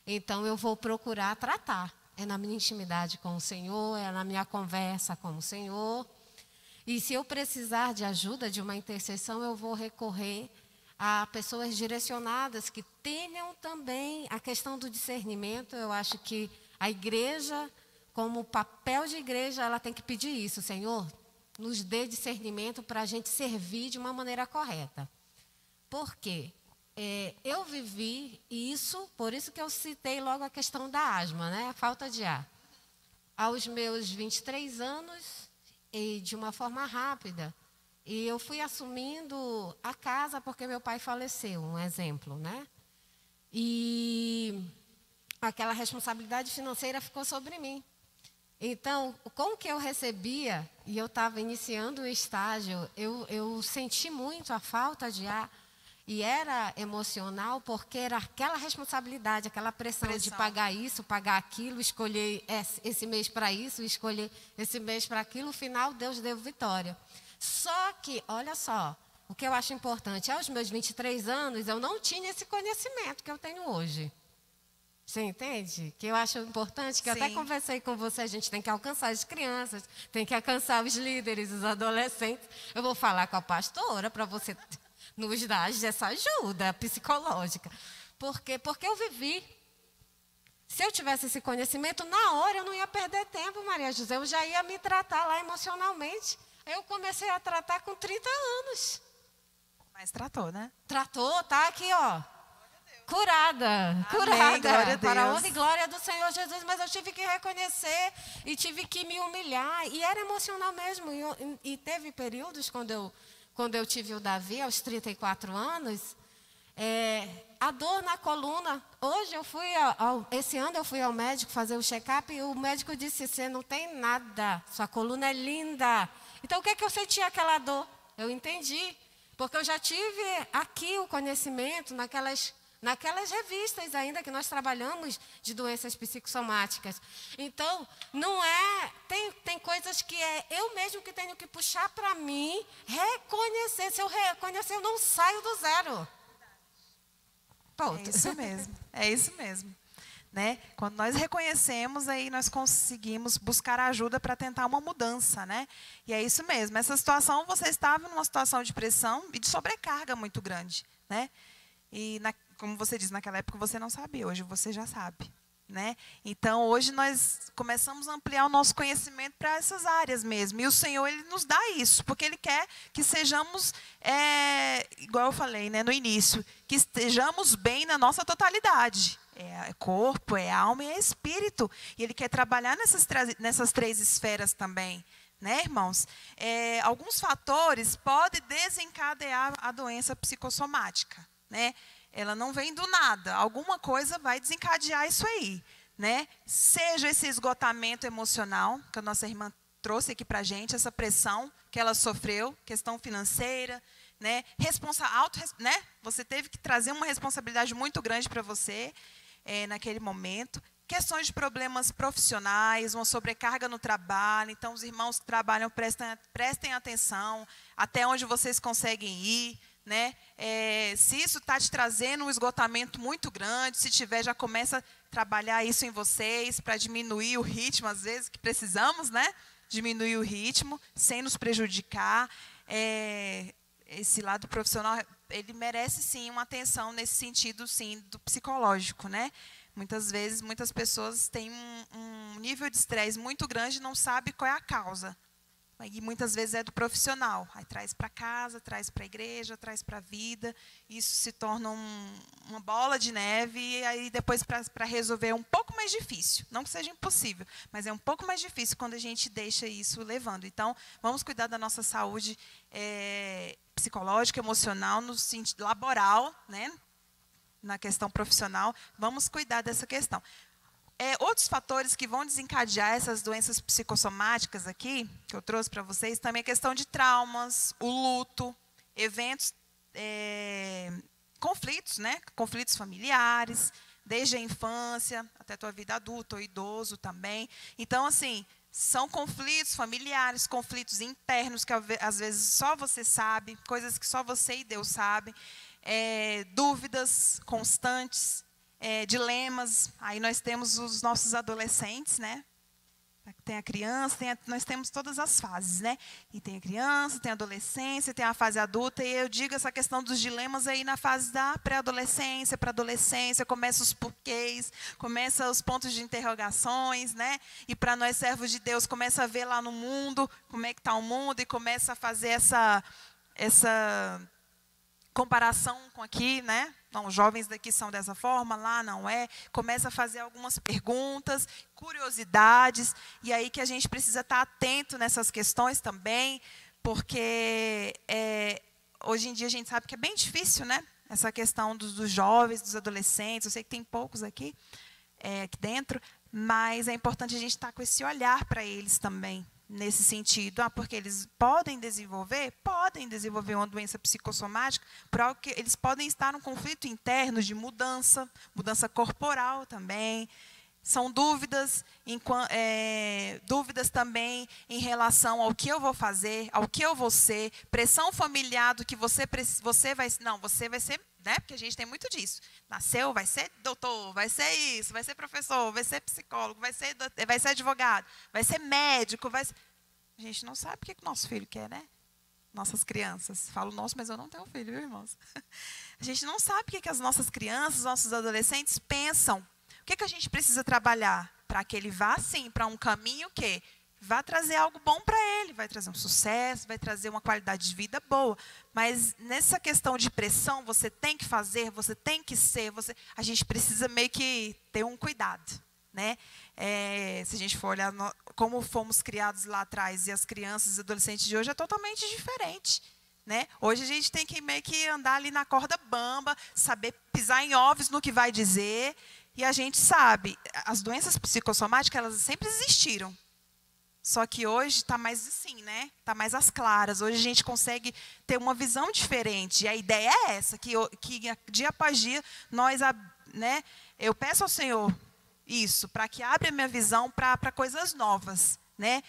então eu vou procurar tratar. É na minha intimidade com o Senhor, é na minha conversa com o Senhor. E se eu precisar de ajuda, de uma intercessão, eu vou recorrer a pessoas direcionadas que tenham também a questão do discernimento. Eu acho que a igreja, como papel de igreja, ela tem que pedir isso. Senhor, nos dê discernimento para a gente servir de uma maneira correta. Por quê? Eu vivi isso, por isso que eu citei logo a questão da asma, né? A falta de ar. Aos meus 23 anos, e de uma forma rápida, e eu fui assumindo a casa porque meu pai faleceu, um exemplo, né? E aquela responsabilidade financeira ficou sobre mim. Então, como que eu recebia, e eu estava iniciando o estágio, eu senti muito a falta de ar, e era emocional porque era aquela responsabilidade, aquela pressão de pagar isso, pagar aquilo, escolher esse mês para isso, escolher esse mês para aquilo. No final, Deus deu vitória. Só que, olha só, o que eu acho importante, aos meus 23 anos, eu não tinha esse conhecimento que eu tenho hoje. Você entende? Que eu acho importante, que eu até conversei com você, a gente tem que alcançar as crianças, tem que alcançar os líderes, os adolescentes. Eu vou falar com a pastora para você nos dar essa ajuda psicológica. Por quê? Porque eu vivi. Se eu tivesse esse conhecimento, na hora eu não ia perder tempo, Maria José, eu já ia me tratar lá emocionalmente. Eu comecei a tratar com 30 anos. Mas tratou, né? Tratou, tá aqui, ó. Curada, Amém, curada. glória a Deus. Para a honra e glória do Senhor Jesus. Mas eu tive que reconhecer e tive que me humilhar. E era emocional mesmo. E teve períodos quando eu tive o Davi, aos 34 anos, a dor na coluna. Hoje esse ano eu fui ao médico fazer o check-up e o médico disse, você não tem nada, sua coluna é linda. Então, o que é que eu sentia aquela dor? Eu entendi, porque eu já tive aqui o conhecimento naquelas revistas ainda que nós trabalhamos de doenças psicossomáticas. Então, não é... Tem coisas que eu mesmo que tenho que puxar para mim, reconhecer. Se eu reconhecer, eu não saio do zero. Ponto. É isso mesmo. Né? Quando nós reconhecemos, aí nós conseguimos buscar ajuda para tentar uma mudança, né? E é isso mesmo. Essa situação, você estava numa situação de pressão e de sobrecarga muito grande, né? E, como você diz, naquela época você não sabia, hoje você já sabe, né? Então, hoje nós começamos a ampliar o nosso conhecimento para essas áreas mesmo. E o Senhor, Ele nos dá isso, porque Ele quer que sejamos, igual eu falei, né, no início, que estejamos bem na nossa totalidade. É corpo, é alma e é espírito. E Ele quer trabalhar nessas três esferas também, né, irmãos? Alguns fatores podem desencadear a doença psicossomática, né? Ela não vem do nada. Alguma coisa vai desencadear isso aí, né? Seja esse esgotamento emocional, que a nossa irmã trouxe aqui para a gente, essa pressão que ela sofreu, questão financeira, né? Né? Você teve que trazer uma responsabilidade muito grande para você naquele momento. Questões de problemas profissionais, uma sobrecarga no trabalho. Então, os irmãos que trabalham, prestem atenção até onde vocês conseguem ir. Né? Se isso está te trazendo um esgotamento muito grande, se tiver, já começa a trabalhar isso em vocês para diminuir o ritmo, às vezes, que precisamos, né? Diminuir o ritmo, sem nos prejudicar. Esse lado profissional, ele merece, sim, uma atenção nesse sentido, sim, do psicológico, né? Muitas vezes, muitas pessoas têm um nível de estresse muito grande e não sabem qual é a causa. E muitas vezes é do profissional. Aí traz para casa, traz para a igreja, traz para a vida. Isso se torna uma bola de neve e aí depois para resolver é um pouco mais difícil. Não que seja impossível, mas é um pouco mais difícil quando a gente deixa isso levando. Então, vamos cuidar da nossa saúde psicológica, emocional, no sentido laboral, né? Na questão profissional. Vamos cuidar dessa questão. Outros fatores que vão desencadear essas doenças psicossomáticas aqui, que eu trouxe para vocês, também a questão de traumas, o luto, eventos, conflitos, né? Conflitos familiares, desde a infância até a tua vida adulta ou idoso também. Então, assim, são conflitos familiares, conflitos internos, que às vezes só você sabe, coisas que só você e Deus sabem, dúvidas constantes, dilemas. Aí nós temos os nossos adolescentes, né? Tem a criança, nós temos todas as fases, né? E tem a criança, tem a adolescência, tem a fase adulta, e eu digo essa questão dos dilemas aí na fase da pré-adolescência, para a adolescência, começa os porquês, começa os pontos de interrogações, né? E para nós servos de Deus, começa a ver lá no mundo, como é que está o mundo, e começa a fazer essa comparação com aqui, né? Não, os jovens daqui são dessa forma, lá não é. Começa a fazer algumas perguntas, curiosidades, e aí que a gente precisa estar atento nessas questões também, porque hoje em dia a gente sabe que é bem difícil, né? Essa questão dos jovens, dos adolescentes. Eu sei que tem poucos aqui dentro, mas é importante a gente estar com esse olhar para eles também, nesse sentido. Porque eles podem desenvolver uma doença psicossomática, por algo que eles podem estar num conflito interno de mudança corporal também. São dúvidas, dúvidas também em relação ao que eu vou fazer, ao que eu vou ser, pressão familiar do que você vai ser, né? Porque a gente tem muito disso. Nasceu, vai ser doutor, vai ser isso, vai ser professor, vai ser psicólogo, vai ser advogado, vai ser médico, A gente não sabe o que o nosso filho quer, né? Nossas crianças. Falo nosso, mas eu não tenho filho, viu, irmãos? A gente não sabe o que as nossas crianças, nossos adolescentes pensam. O que a gente precisa trabalhar? Para que ele vá, sim, para um caminho que vai trazer algo bom para ele, vai trazer um sucesso, vai trazer uma qualidade de vida boa. Mas nessa questão de pressão, você tem que fazer, você tem que ser, a gente precisa meio que ter um cuidado, né? Se a gente for olhar como fomos criados lá atrás, e as crianças e adolescentes de hoje é totalmente diferente, né? Hoje a gente tem que meio que andar ali na corda bamba, saber pisar em ovos no que vai dizer. E a gente sabe, as doenças psicossomáticas, elas sempre existiram. Só que hoje está mais assim, né? Está mais às claras. Hoje a gente consegue ter uma visão diferente. E a ideia é essa, que dia após dia, né? Eu peço ao Senhor isso, para que abra a minha visão para coisas novas, né?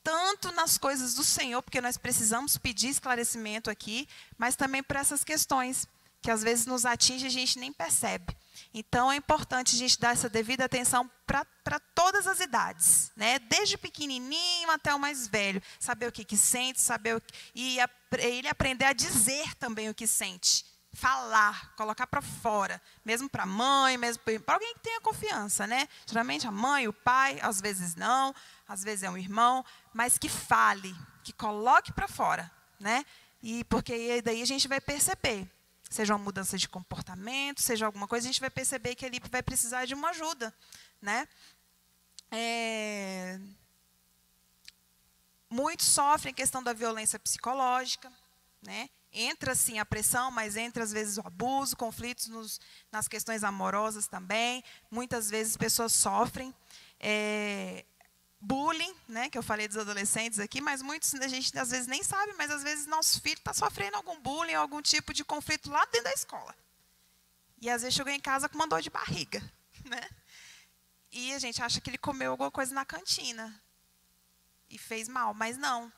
Tanto nas coisas do Senhor, porque nós precisamos pedir esclarecimento aqui, mas também para essas questões que às vezes nos atinge e a gente nem percebe. Então, é importante a gente dar essa devida atenção para todas as idades, né? Desde o pequenininho até o mais velho. Saber o que sente, e ele aprender a dizer também o que sente. Falar, colocar para fora. Mesmo para a mãe, mesmo para alguém que tenha confiança, né? Geralmente a mãe, o pai, às vezes não, às vezes é um irmão, mas que fale, que coloque para fora, né? Porque daí a gente vai perceber. Seja uma mudança de comportamento, seja alguma coisa, a gente vai perceber que ele vai precisar de uma ajuda, né? Muitos sofrem a questão da violência psicológica, né? Entra, sim, a pressão, mas entra, às vezes, o abuso, conflitos nas questões amorosas também. Muitas vezes, pessoas sofrem. bullying, né, que eu falei dos adolescentes aqui, mas muitos a gente às vezes nem sabe, mas às vezes nosso filho está sofrendo algum bullying, algum tipo de conflito lá dentro da escola. E às vezes chegou em casa com uma dor de barriga, né? E a gente acha que ele comeu alguma coisa na cantina e fez mal, mas não.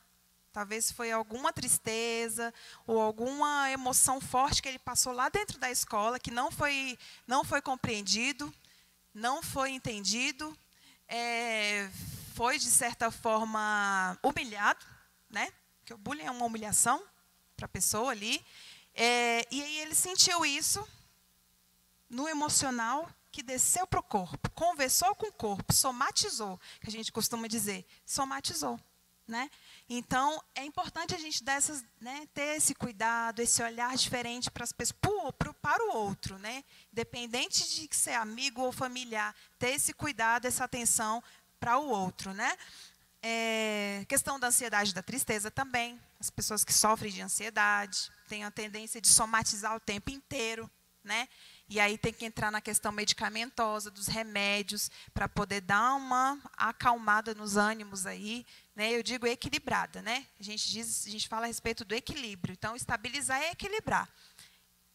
Talvez foi alguma tristeza ou alguma emoção forte que ele passou lá dentro da escola, que não foi compreendido, não foi entendido, foi, de certa forma, humilhado, né? Porque o bullying é uma humilhação para a pessoa ali. E aí ele sentiu isso no emocional, que desceu para o corpo, conversou com o corpo, somatizou, que a gente costuma dizer, somatizou. Né? Então, é importante a gente ter esse cuidado, esse olhar diferente para as pessoas, para o outro. Né? Independente de ser amigo ou familiar, ter esse cuidado, essa atenção para o outro. Né? Questão da ansiedade e da tristeza também. As pessoas que sofrem de ansiedade têm a tendência de somatizar o tempo inteiro. Né? E aí tem que entrar na questão medicamentosa, dos remédios, para poder dar uma acalmada nos ânimos aí, né? Eu digo equilibrada, né? A gente fala a respeito do equilíbrio. Então, estabilizar é equilibrar.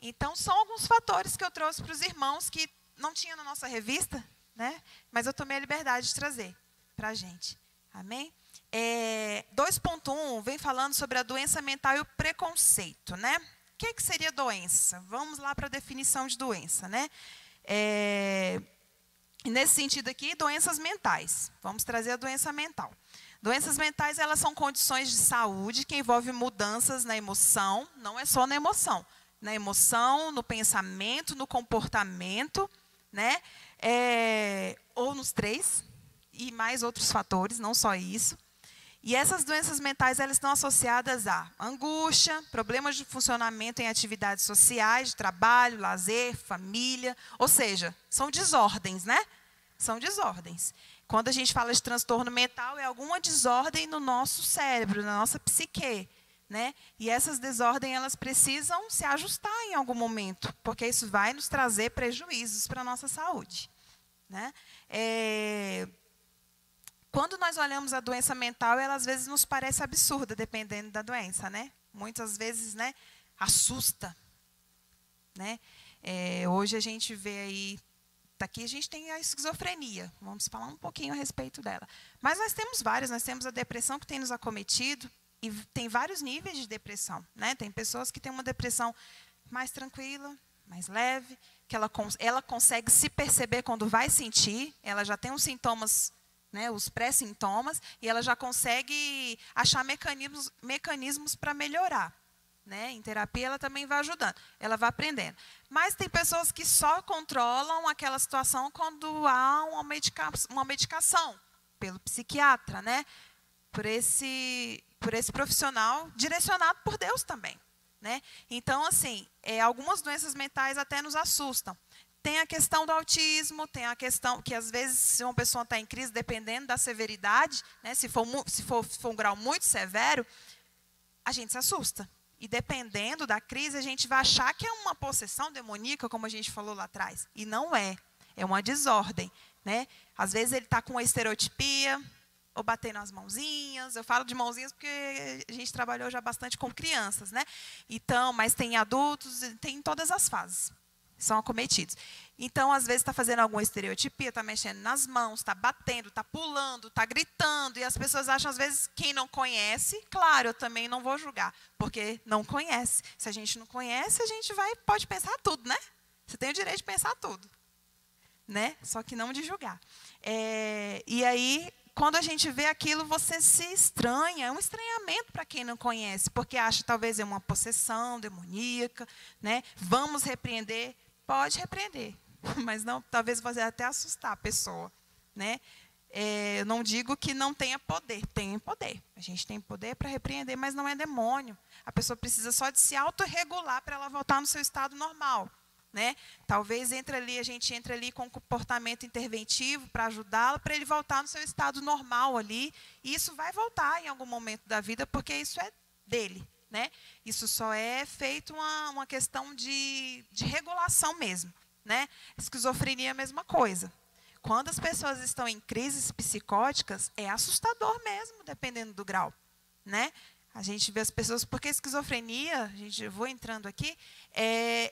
Então, são alguns fatores que eu trouxe para os irmãos que não tinha na nossa revista, né? Mas eu tomei a liberdade de trazer para a gente. Amém? 2.1 vem falando sobre a doença mental e o preconceito, né? O que seria doença? Vamos lá para a definição de doença, né? Nesse sentido aqui, doenças mentais. Vamos trazer a doença mental. Doenças mentais, elas são condições de saúde que envolvem mudanças na emoção, não é só na emoção, no pensamento, no comportamento, né? Ou nos três, e mais outros fatores, não só isso. E essas doenças mentais, elas estão associadas a angústia, problemas de funcionamento em atividades sociais, de trabalho, lazer, família. Ou seja, são desordens, né? São desordens. Quando a gente fala de transtorno mental, é alguma desordem no nosso cérebro, na nossa psique. Né? E essas desordens, elas precisam se ajustar em algum momento, porque isso vai nos trazer prejuízos para a nossa saúde. Né? Quando nós olhamos a doença mental, ela às vezes nos parece absurda, dependendo da doença, né? Muitas vezes, né, assusta. Né? Hoje a gente vê aí, aqui a gente tem a esquizofrenia, vamos falar um pouquinho a respeito dela. Mas nós temos várias, nós temos a depressão que tem nos acometido, e tem vários níveis de depressão. Né? Tem pessoas que têm uma depressão mais tranquila, mais leve, que ela consegue se perceber quando vai sentir, ela já tem os sintomas, né, os pré-sintomas, e ela já consegue achar mecanismos para melhorar. Né? Em terapia, ela também vai ajudando, ela vai aprendendo. Mas tem pessoas que só controlam aquela situação quando há uma medicação pelo psiquiatra, né? por esse profissional direcionado por Deus também. Né? Então, assim, algumas doenças mentais até nos assustam. Tem a questão do autismo, tem a questão que, às vezes, se uma pessoa está em crise, dependendo da severidade, né, se for um grau muito severo, a gente se assusta. E, dependendo da crise, a gente vai achar que é uma possessão demoníaca, como a gente falou lá atrás. E não é. É uma desordem. Né? Às vezes, ele está com uma estereotipia, ou batendo as mãozinhas. Eu falo de mãozinhas porque a gente trabalhou já bastante com crianças. Né? Então, mas tem adultos, tem em todas as fases. São acometidos. Então, às vezes, está fazendo alguma estereotipia, está mexendo nas mãos, está batendo, está pulando, está gritando, e as pessoas acham, às vezes, quem não conhece, claro, eu também não vou julgar, porque não conhece. Se a gente não conhece, a gente pode pensar tudo, né? Você tem o direito de pensar tudo. Né? Só que não de julgar. E aí, quando a gente vê aquilo, você se estranha, é um estranhamento para quem não conhece, porque acha talvez é uma possessão demoníaca, né? Vamos repreender. Pode repreender, mas não, talvez você até assustar a pessoa. Né? Eu não digo que não tenha poder, tem poder. A gente tem poder para repreender, mas não é demônio. A pessoa precisa só de se autorregular para ela voltar no seu estado normal. Né? Talvez a gente entre ali com um comportamento interventivo para ajudá-lo, para ele voltar no seu estado normal ali. E isso vai voltar em algum momento da vida, porque isso é dele. Né? Isso só é feito uma questão de regulação mesmo. Né? Esquizofrenia é a mesma coisa. quando as pessoas estão em crises psicóticas, é assustador mesmo, dependendo do grau, né? A gente vê as pessoas, porque a esquizofrenia, vou entrando aqui,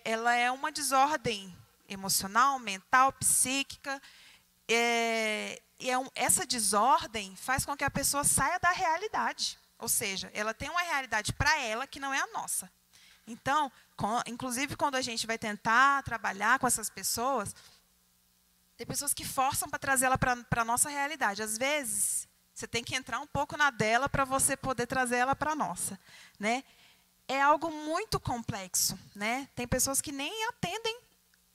ela é uma desordem emocional, mental, psíquica. Essa desordem faz com que a pessoa saia da realidade. Ou seja, ela tem uma realidade para ela que não é a nossa. Então, inclusive, quando a gente vai tentar trabalhar com essas pessoas, tem pessoas que forçam para trazer ela para a nossa realidade. Às vezes, você tem que entrar um pouco na dela para você poder trazer ela para a nossa, né? É algo muito complexo, né? Tem pessoas que nem atendem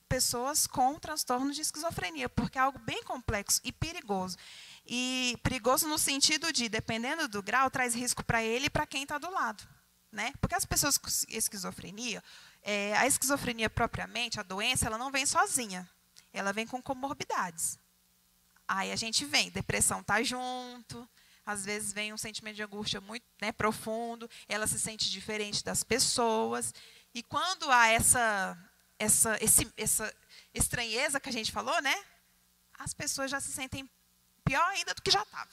pessoas com transtorno de esquizofrenia, porque é algo bem complexo e perigoso. E perigoso no sentido de, dependendo do grau, traz risco para ele e para quem está do lado, né? Porque as pessoas com esquizofrenia, a esquizofrenia propriamente, a doença, ela não vem sozinha. Ela vem com comorbidades. Aí a gente vem, depressão está junto, às vezes vem um sentimento de angústia muito, né, profundo, ela se sente diferente das pessoas. E quando há essa estranheza que a gente falou, né, as pessoas já se sentem pior ainda do que já estava,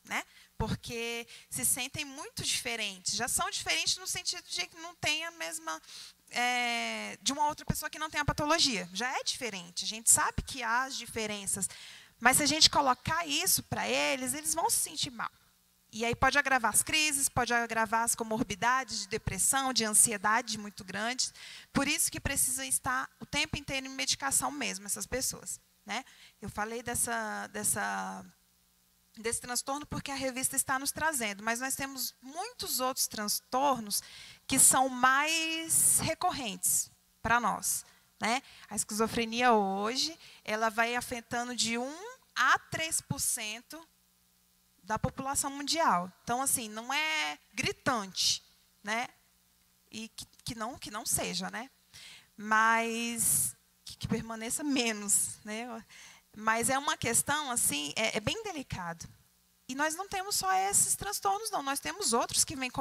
né? Porque se sentem muito diferentes. Já são diferentes no sentido de que não tem a mesma... de uma outra pessoa que não tem a patologia. Já é diferente. A gente sabe que há as diferenças. Mas se a gente colocar isso para eles, eles vão se sentir mal. E aí pode agravar as crises, pode agravar as comorbidades de depressão, de ansiedade muito grandes. Por isso que precisa estar o tempo inteiro em medicação mesmo, essas pessoas, né? Eu falei desse transtorno porque a revista está nos trazendo, mas nós temos muitos outros transtornos que são mais recorrentes para nós, né? A esquizofrenia hoje, ela vai afetando de 1 a 3% da população mundial. Então, assim, não é gritante, né? E que não seja, né? Mas que permaneça menos, né? Mas é uma questão, assim, é bem delicado. E nós não temos só esses transtornos, não. Nós temos outros que vêm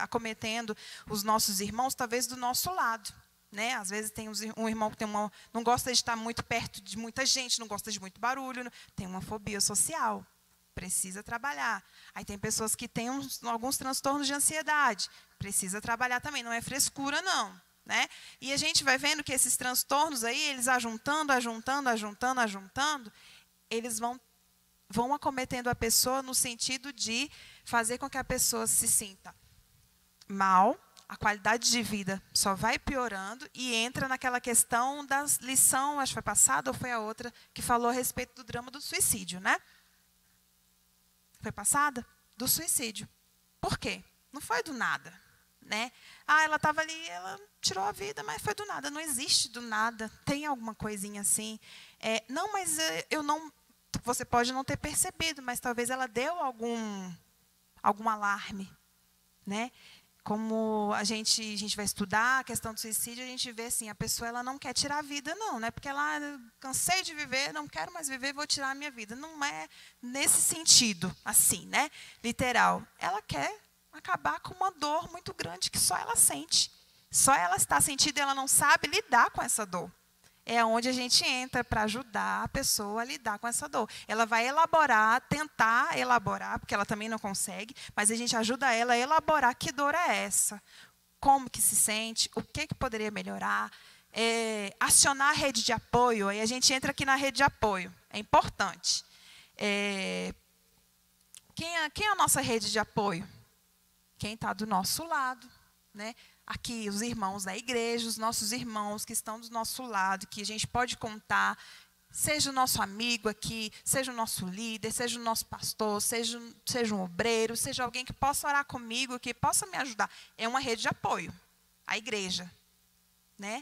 acometendo os nossos irmãos, talvez do nosso lado, né? Às vezes tem um irmão que não gosta de estar muito perto de muita gente, não gosta de muito barulho, tem uma fobia social, precisa trabalhar. Aí tem pessoas que têm alguns transtornos de ansiedade, precisa trabalhar também, não é frescura, não, né? E a gente vai vendo que esses transtornos aí, eles ajuntando, eles vão acometendo a pessoa no sentido de fazer com que a pessoa se sinta mal, a qualidade de vida só vai piorando e entra naquela questão da lição, acho que foi passada ou foi a outra, que falou a respeito do drama do suicídio, né? Foi passada? Do suicídio. Por quê? Não foi do nada, né? Ela estava ali, ela tirou a vida, mas foi do nada. Não existe do nada. Tem alguma coisinha assim. Não, mas eu não... Você pode não ter percebido, mas talvez ela deu algum alarme, né? Como a gente vai estudar a questão do suicídio, a gente vê assim, a pessoa ela não quer tirar a vida, não é porque ela cansei de viver, não quero mais viver, vou tirar a minha vida. Não é nesse sentido, assim, né? Literal. Ela quer acabar com uma dor muito grande que só ela sente. Só ela está sentindo e ela não sabe lidar com essa dor. É onde a gente entra para ajudar a pessoa a lidar com essa dor. Ela vai tentar elaborar, porque ela também não consegue, mas a gente ajuda ela a elaborar que dor é essa, como que se sente, o que poderia melhorar, acionar a rede de apoio. Aí a gente entra aqui na rede de apoio, é importante. Quem é a nossa rede de apoio? Quem está do nosso lado, né? Aqui, os irmãos da igreja, os nossos irmãos que estão do nosso lado, que a gente pode contar, seja o nosso amigo aqui, seja o nosso líder, seja o nosso pastor, seja um obreiro, seja alguém que possa orar comigo, que possa me ajudar. É uma rede de apoio, a igreja, né?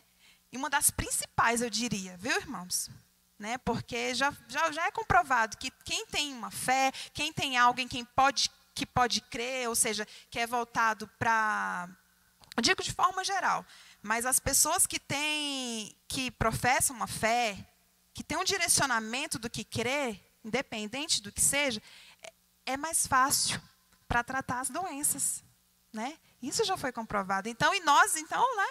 E uma das principais, eu diria, viu, irmãos? Né? Porque já é comprovado que quem tem uma fé, quem tem alguém que pode crer, ou seja, que é voltado para... Eu digo de forma geral, mas as pessoas que professam uma fé, que têm um direcionamento do que crer, independente do que seja, é mais fácil para tratar as doenças, né? Isso já foi comprovado. Então, e nós, né,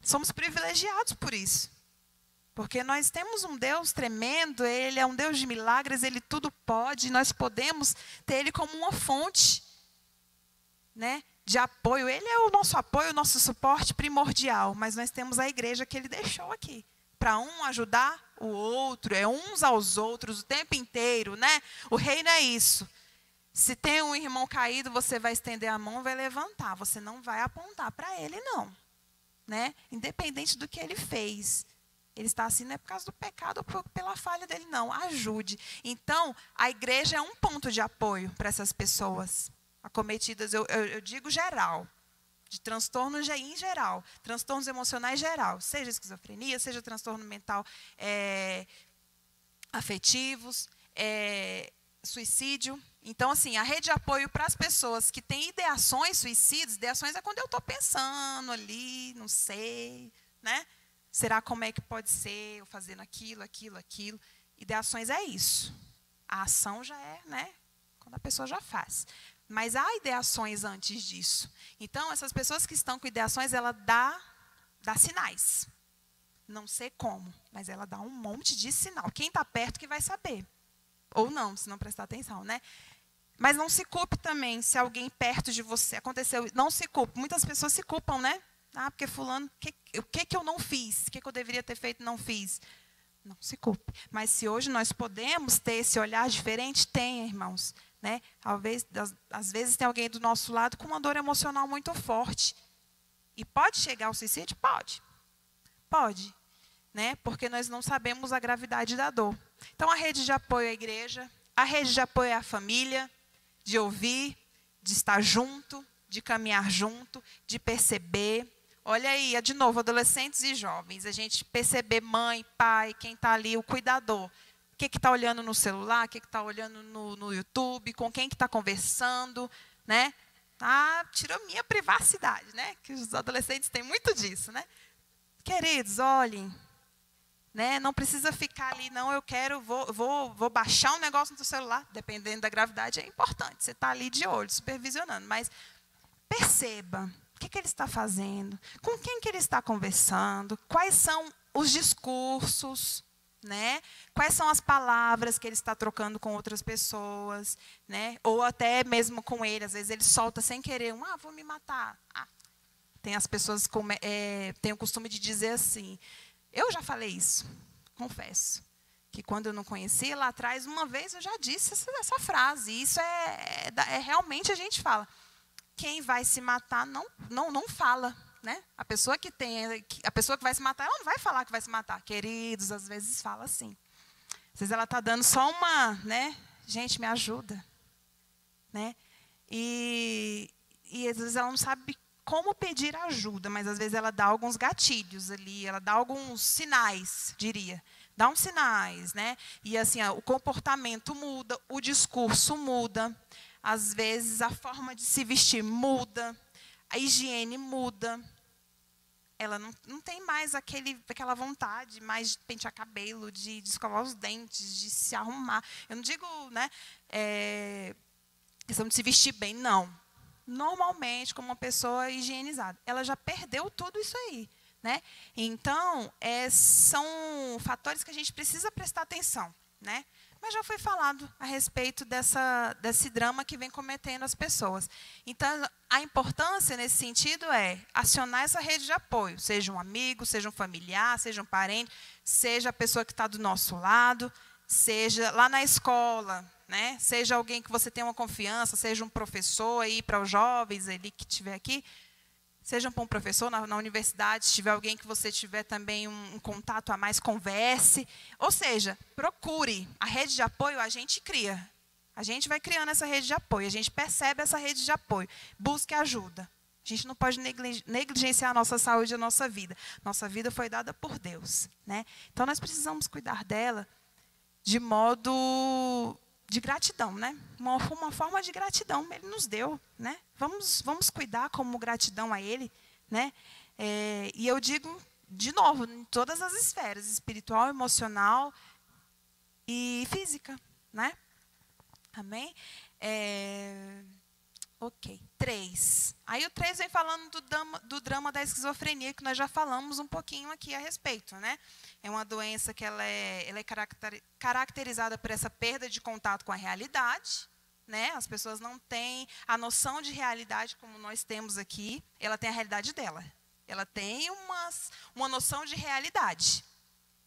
somos privilegiados por isso, Porque nós temos um Deus tremendo, Ele é um Deus de milagres, Ele tudo pode, nós podemos ter Ele como uma fonte, né, de apoio. Ele é o nosso apoio, o nosso suporte primordial, mas nós temos a igreja que Ele deixou aqui, para um ajudar o outro, é uns aos outros o tempo inteiro, né? O reino é isso. Se tem um irmão caído, você vai estender a mão, vai levantar, você não vai apontar para ele, não, né? Independente do que ele fez. Ele está assim não é por causa do pecado ou pela falha dele, não. Ajude. Então, a igreja é um ponto de apoio para essas pessoas acometidas, eu digo geral, de transtornos em geral, transtornos emocionais geral, seja esquizofrenia, seja transtorno mental afetivos, suicídio. Então, assim, a rede de apoio para as pessoas que têm ideações suicidas, ideações é quando eu estou pensando ali, não sei, né? Será como é que pode ser, eu fazendo aquilo. Ideações é isso. A ação já é, né? Quando a pessoa já faz. Mas há ideações antes disso. Então, essas pessoas que estão com ideações, ela dá sinais. Não sei como, mas ela dá um monte de sinal. Quem está perto que vai saber. Ou não, se não prestar atenção, né? Mas não se culpe também se alguém perto de você aconteceu. Não se culpe. Muitas pessoas se culpam, né? Ah, porque fulano, o que eu não fiz? O que eu deveria ter feito e não fiz? Não se culpe. Mas se hoje nós podemos ter esse olhar diferente, tem, irmãos. Né? Às vezes tem alguém do nosso lado com uma dor emocional muito forte. E pode chegar ao suicídio? Pode. Pode. Né? Porque nós não sabemos a gravidade da dor. Então, a rede de apoio é a igreja, a rede de apoio é a família, de ouvir, de estar junto, de caminhar junto, de perceber. Olha aí, de novo, adolescentes e jovens, a gente perceber mãe, pai, quem está ali, o cuidador. O que está olhando no celular, o que está olhando no YouTube, com quem que está conversando, né? Ah, tirou minha privacidade, né? Que os adolescentes têm muito disso, né? Queridos, olhem, né? Não precisa ficar ali, não, vou baixar um negócio no seu celular, dependendo da gravidade, é importante. Você está ali de olho, supervisionando, mas perceba o que ele está fazendo, com quem que ele está conversando, quais são os discursos, né? Quais são as palavras que ele está trocando com outras pessoas, né? Ou até mesmo com ele, às vezes ele solta sem querer, vou me matar. Tem as pessoas que têm o costume de dizer assim, eu já falei isso, confesso, que quando eu não conhecia lá atrás, uma vez eu já disse essa frase, e isso realmente a gente fala, quem vai se matar não fala. Né? A pessoa que vai se matar, ela não vai falar que vai se matar. Queridos, às vezes fala assim. Às vezes ela está dando só uma, né? Gente, me ajuda. Né? E às vezes ela não sabe como pedir ajuda, mas às vezes ela dá alguns gatilhos ali, ela dá alguns sinais, diria. Dá uns sinais, né? E assim, o comportamento muda, o discurso muda, às vezes a forma de se vestir muda, a higiene muda. Ela não tem mais aquela vontade mais de pentear cabelo, de escovar os dentes, de se arrumar. Eu não digo, né, questão de se vestir bem, não. Normalmente, como uma pessoa higienizada. Ela já perdeu tudo isso aí. Né? Então, são fatores que a gente precisa prestar atenção. Né? Mas já foi falado a respeito desse drama que vem cometendo as pessoas. Então, a importância nesse sentido é acionar essa rede de apoio, seja um amigo, seja um familiar, seja um parente, seja a pessoa que está do nosso lado, seja lá na escola, né? Seja alguém que você tem uma confiança, seja um professor aí para os jovens ali que estiver aqui, seja para um professor na universidade, se tiver alguém que você tiver também um contato a mais, converse. Ou seja, procure. A rede de apoio a gente cria. A gente vai criando essa rede de apoio, a gente percebe essa rede de apoio. Busque ajuda. A gente não pode negligenciar a nossa saúde e a nossa vida. Nossa vida foi dada por Deus. Né? Então, nós precisamos cuidar dela de modo de gratidão, né? Uma forma de gratidão, Ele nos deu, né? Vamos cuidar como gratidão a Ele, né? E eu digo, de novo, em todas as esferas, espiritual, emocional e física, né? Amém? Ok. 3. Aí o 3 vem falando do drama da esquizofrenia, que nós já falamos um pouquinho aqui a respeito, né? É uma doença que ela é caracterizada por essa perda de contato com a realidade, né? As pessoas não têm a noção de realidade como nós temos aqui. Ela tem a realidade dela. Ela tem uma noção de realidade.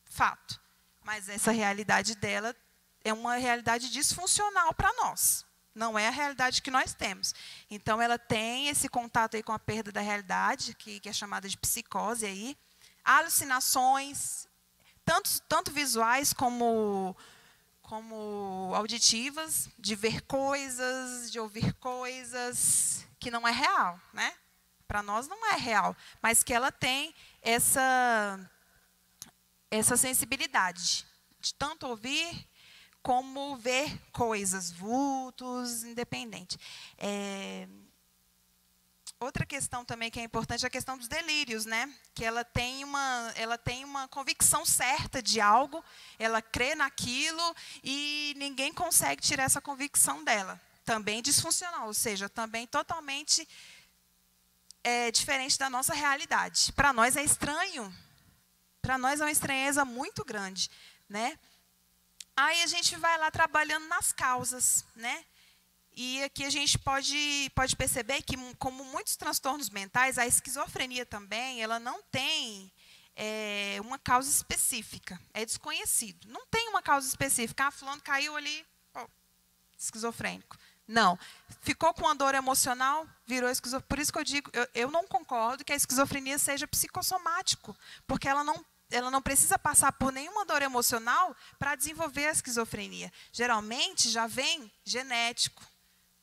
Fato. Mas essa realidade dela é uma realidade disfuncional para nós. Não é a realidade que nós temos. Então, ela tem esse contato aí com a perda da realidade, que é chamada de psicose aí. Alucinações, tanto visuais como auditivas, de ver coisas, de ouvir coisas, que não é real, né? Para nós não é real, mas que ela tem essa sensibilidade de tanto ouvir como ver coisas, vultos, independente. Outra questão também que é importante é a questão dos delírios, né? Que ela tem uma convicção certa de algo, ela crê naquilo e ninguém consegue tirar essa convicção dela. Também disfuncional, ou seja, também totalmente diferente da nossa realidade. Para nós é estranho. Para nós é uma estranheza muito grande, né? Aí a gente vai lá trabalhando nas causas, né? E aqui a gente pode perceber que, como muitos transtornos mentais, a esquizofrenia também, ela não tem uma causa específica. É desconhecido. Não tem uma causa específica. Ah, fulano caiu ali, esquizofrênico. Não. Ficou com uma dor emocional, virou esquizofrênico. Por isso que eu digo, eu não concordo que a esquizofrenia seja psicossomático, porque ela não precisa passar por nenhuma dor emocional para desenvolver a esquizofrenia. Geralmente, já vem genético,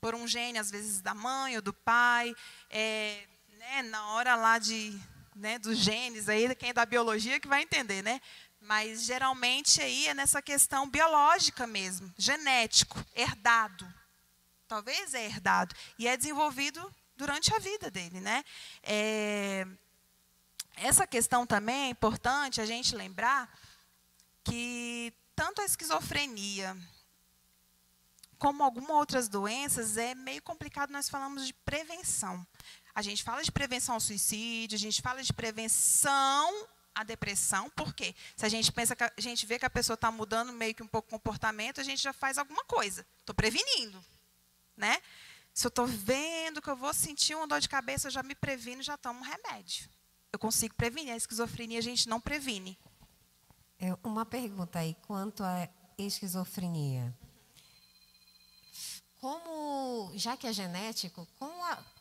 por um gene, às vezes, da mãe ou do pai. Né, na hora lá dos genes, aí, quem é da biologia que vai entender, né? Mas, geralmente, aí é nessa questão biológica mesmo, genético, herdado. Talvez é herdado. E é desenvolvido durante a vida dele, né? Essa questão também é importante a gente lembrar que tanto a esquizofrenia como algumas outras doenças é meio complicado nós falamos de prevenção. A gente fala de prevenção ao suicídio, a gente fala de prevenção à depressão, por quê? Se a gente pensa a gente vê que a pessoa está mudando meio que um pouco o comportamento, a gente já faz alguma coisa. Estou prevenindo, né? Se eu estou vendo que eu vou sentir uma dor de cabeça, eu já me previno, já tomo um remédio. Eu consigo prevenir. A esquizofrenia a gente não previne. Uma pergunta aí, quanto à esquizofrenia. Já que é genético,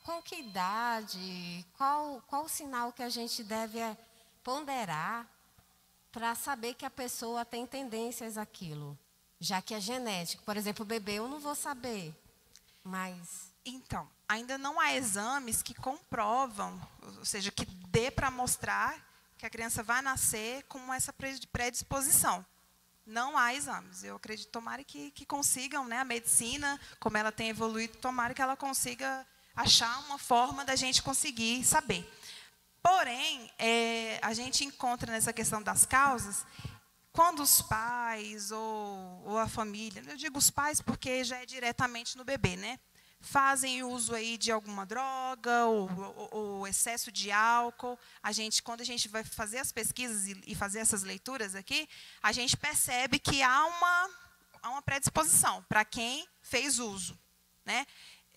com que idade, qual o sinal que a gente deve ponderar para saber que a pessoa tem tendências àquilo? Já que é genético. Por exemplo, o bebê eu não vou saber, mas... Então, ainda não há exames que comprovam, ou seja, que dê para mostrar que a criança vai nascer com essa predisposição. Não há exames. Eu acredito, tomara que consigam, né, a medicina, como ela tem evoluído, tomara que ela consiga achar uma forma da gente conseguir saber. Porém, a gente encontra nessa questão das causas, quando os pais ou a família, eu digo os pais porque já é diretamente no bebê, né? Fazem uso aí de alguma droga ou excesso de álcool. Quando a gente vai fazer as pesquisas e fazer essas leituras aqui, a gente percebe que há uma predisposição para quem fez uso, né?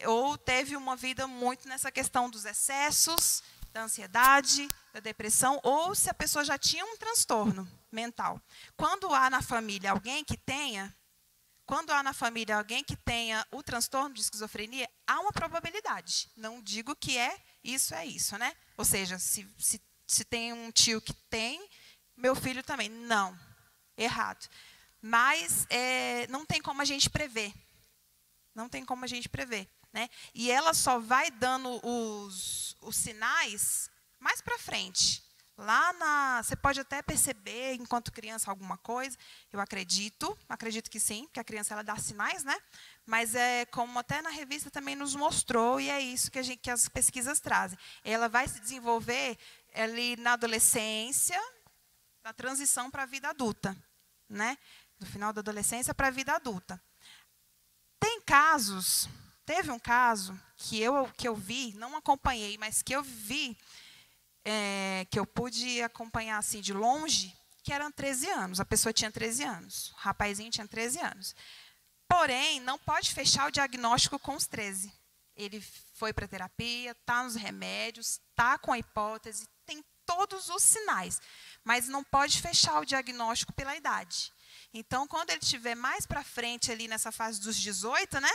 Ou teve uma vida muito nessa questão dos excessos, da ansiedade, da depressão, ou se a pessoa já tinha um transtorno mental. Quando há na família alguém que tenha o transtorno de esquizofrenia, há uma probabilidade. Não digo que é isso, né? Ou seja, se tem um tio que tem, meu filho também. Não, errado. Mas não tem como a gente prever. Não tem como a gente prever, né? E ela só vai dando os sinais mais para frente. Você pode até perceber, enquanto criança, alguma coisa. Eu acredito que sim, porque a criança ela dá sinais, né? Mas como até na revista também nos mostrou, e é isso que as pesquisas trazem. Ela vai se desenvolver ali na adolescência, na transição para a vida adulta, né? Do final da adolescência para a vida adulta. Tem casos Teve um caso que eu vi, não acompanhei, mas que eu vi, que eu pude acompanhar assim de longe, que eram 13 anos. A pessoa tinha 13 anos, o rapazinho tinha 13 anos. Porém, não pode fechar o diagnóstico com os 13. Ele foi para a terapia, está nos remédios, está com a hipótese, tem todos os sinais, mas não pode fechar o diagnóstico pela idade. Então, quando ele estiver mais para frente ali nessa fase dos 18, né?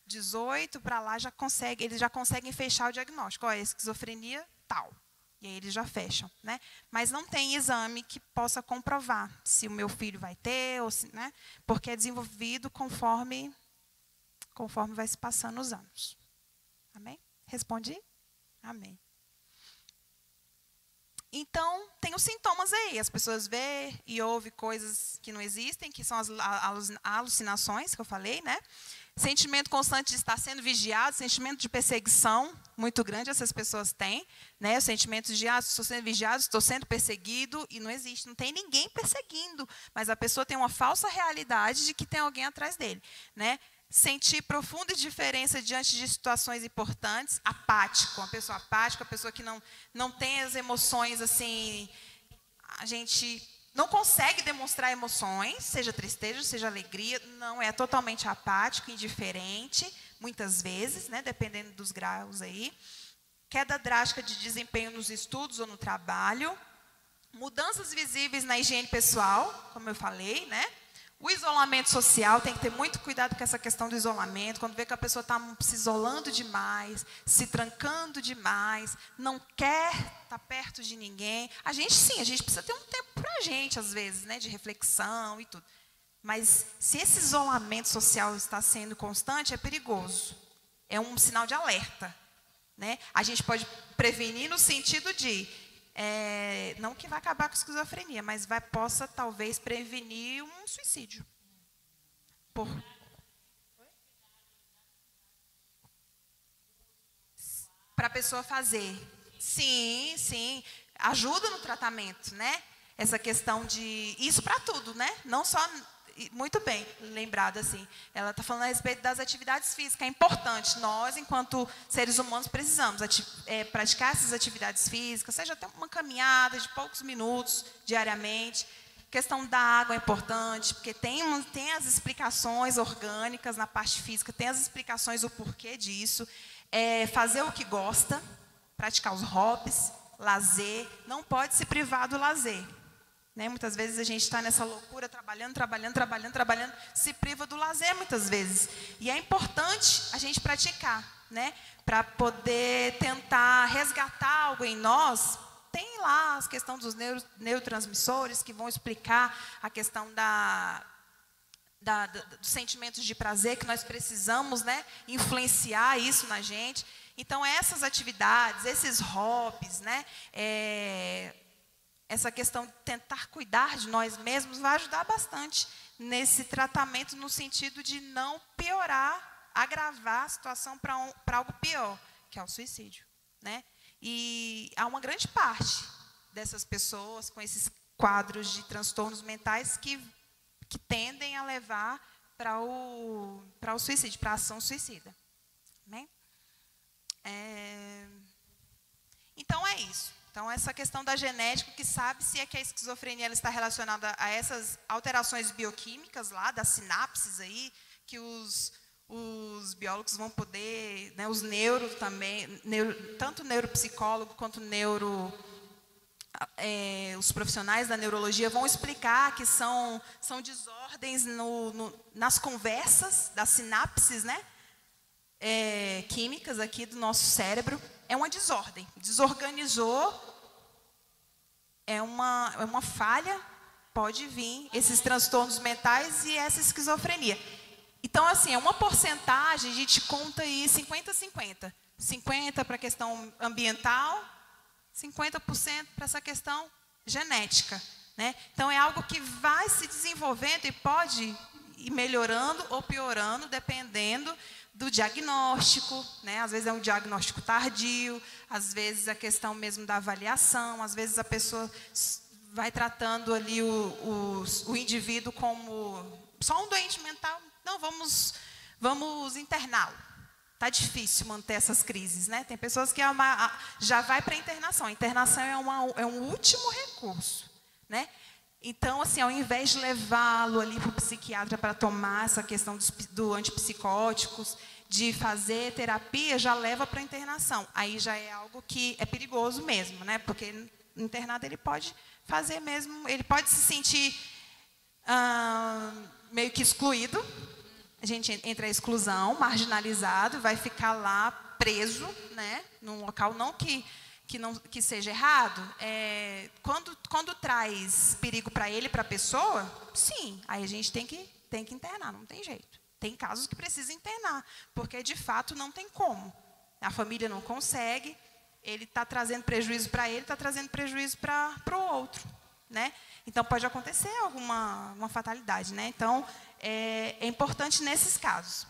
18 para lá eles já conseguem fechar o diagnóstico. Ó, esquizofrenia tal. E aí eles já fecham, né? Mas não tem exame que possa comprovar se o meu filho vai ter, ou se, né? Porque é desenvolvido conforme vai se passando os anos. Amém? Respondi? Amém. Então, tem os sintomas aí. As pessoas veem e ouvem coisas que não existem, que são as alucinações que eu falei, né? Sentimento constante de estar sendo vigiado, sentimento de perseguição muito grande essas pessoas têm, né? O sentimento de, estou sendo vigiado, estou sendo perseguido, e não existe, não tem ninguém perseguindo, mas a pessoa tem uma falsa realidade de que tem alguém atrás dele, né? Sentir profunda indiferença diante de situações importantes, apático, uma pessoa apática, uma pessoa que não tem as emoções assim, a gente não consegue demonstrar emoções, seja tristeza, seja alegria, não, é totalmente apático, indiferente, muitas vezes, né, dependendo dos graus aí. Queda drástica de desempenho nos estudos ou no trabalho. Mudanças visíveis na higiene pessoal, como eu falei, né? O isolamento social, tem que ter muito cuidado com essa questão do isolamento, quando vê que a pessoa está se isolando demais, se trancando demais, não quer estar perto de ninguém. A gente precisa ter um tempo para a gente, às vezes, né, de reflexão e tudo. Mas se esse isolamento social está sendo constante, é perigoso. É um sinal de alerta, né? A gente pode prevenir no sentido de... não que vai acabar com a esquizofrenia, mas possa talvez prevenir um suicídio. Para a pessoa fazer. Sim, sim. Ajuda no tratamento, né? Essa questão de... Isso para tudo, né? Não só... Muito bem lembrado, assim. Ela está falando a respeito das atividades físicas. É importante. Nós, enquanto seres humanos, precisamos praticar essas atividades físicas, seja até uma caminhada de poucos minutos diariamente. A questão da água é importante, porque tem as explicações orgânicas na parte física, tem as explicações do porquê disso. Fazer o que gosta, praticar os hobbies, lazer. Não pode se privar do lazer. Né? Muitas vezes a gente está nessa loucura, trabalhando, se priva do lazer muitas vezes. E é importante a gente praticar, né? Para poder tentar resgatar algo em nós. Tem lá a questão dos neurotransmissores que vão explicar a questão dos sentimentos de prazer, que nós precisamos, né, influenciar isso na gente. Então, essas atividades, esses hobbies, né, essa questão de tentar cuidar de nós mesmos vai ajudar bastante nesse tratamento, no sentido de não piorar, agravar a situação para algo pior, que é o suicídio, né? E há uma grande parte dessas pessoas com esses quadros de transtornos mentais que tendem a levar para o suicídio, para a ação suicida, né? Então, é isso. Então, essa questão da genética, que sabe se é que a esquizofrenia ela está relacionada a essas alterações bioquímicas lá, das sinapses aí, que os biólogos vão poder, né, os neuros também, tanto neuropsicólogo quanto os profissionais da neurologia vão explicar que são desordens nas conversas das sinapses, né, químicas aqui do nosso cérebro. É uma desordem, desorganizou, é uma falha, pode vir esses transtornos mentais e essa esquizofrenia. Então, assim, é uma porcentagem, a gente conta aí 50-50. 50% para a questão ambiental, 50% para essa questão genética, né? Então, é algo que vai se desenvolvendo e pode ir melhorando ou piorando, dependendo do diagnóstico, né? Às vezes é um diagnóstico tardio, às vezes a questão mesmo da avaliação, às vezes a pessoa vai tratando ali o indivíduo como só um doente mental. Não, vamos interná-lo. tá difícil manter essas crises, né? Tem pessoas que já vai para a internação. A internação é um último recurso, né? Então, assim, ao invés de levá-lo ali para o psiquiatra para tomar essa questão do antipsicóticos, de fazer terapia, já leva para a internação. Aí já é algo que é perigoso mesmo, né? Porque no internado ele pode fazer mesmo, ele pode se sentir meio que excluído. A gente entra em exclusão, marginalizado, vai ficar lá preso, né? Num local não que seja errado. Quando traz perigo para ele, para a pessoa, sim, aí a gente tem que internar, não tem jeito. Tem casos que precisa internar, porque de fato não tem como. A família não consegue, ele está trazendo prejuízo para ele, está trazendo prejuízo para o outro, né? Então pode acontecer uma fatalidade, né? Então é importante nesses casos.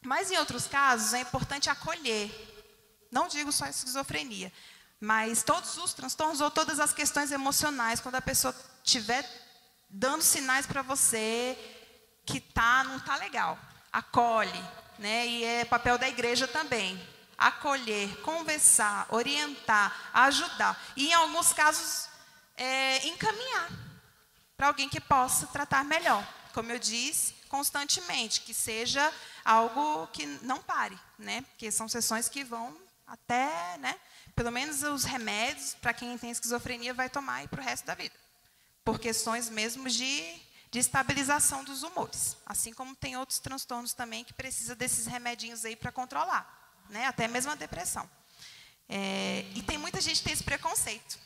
Mas em outros casos é importante acolher. Não digo só esquizofrenia, mas todos os transtornos ou todas as questões emocionais, quando a pessoa estiver dando sinais para você que não está legal, acolhe, né? E é papel da igreja também, acolher, conversar, orientar, ajudar. E em alguns casos, encaminhar para alguém que possa tratar melhor. Como eu disse, constantemente, que seja algo que não pare, né? Porque são sessões que vão até, né? Pelo menos os remédios, para quem tem esquizofrenia, vai tomar aí para o resto da vida. Por questões mesmo de estabilização dos humores. Assim como tem outros transtornos também que precisa desses remedinhos aí para controlar, né? Até mesmo a depressão. E tem muita gente que tem esse preconceito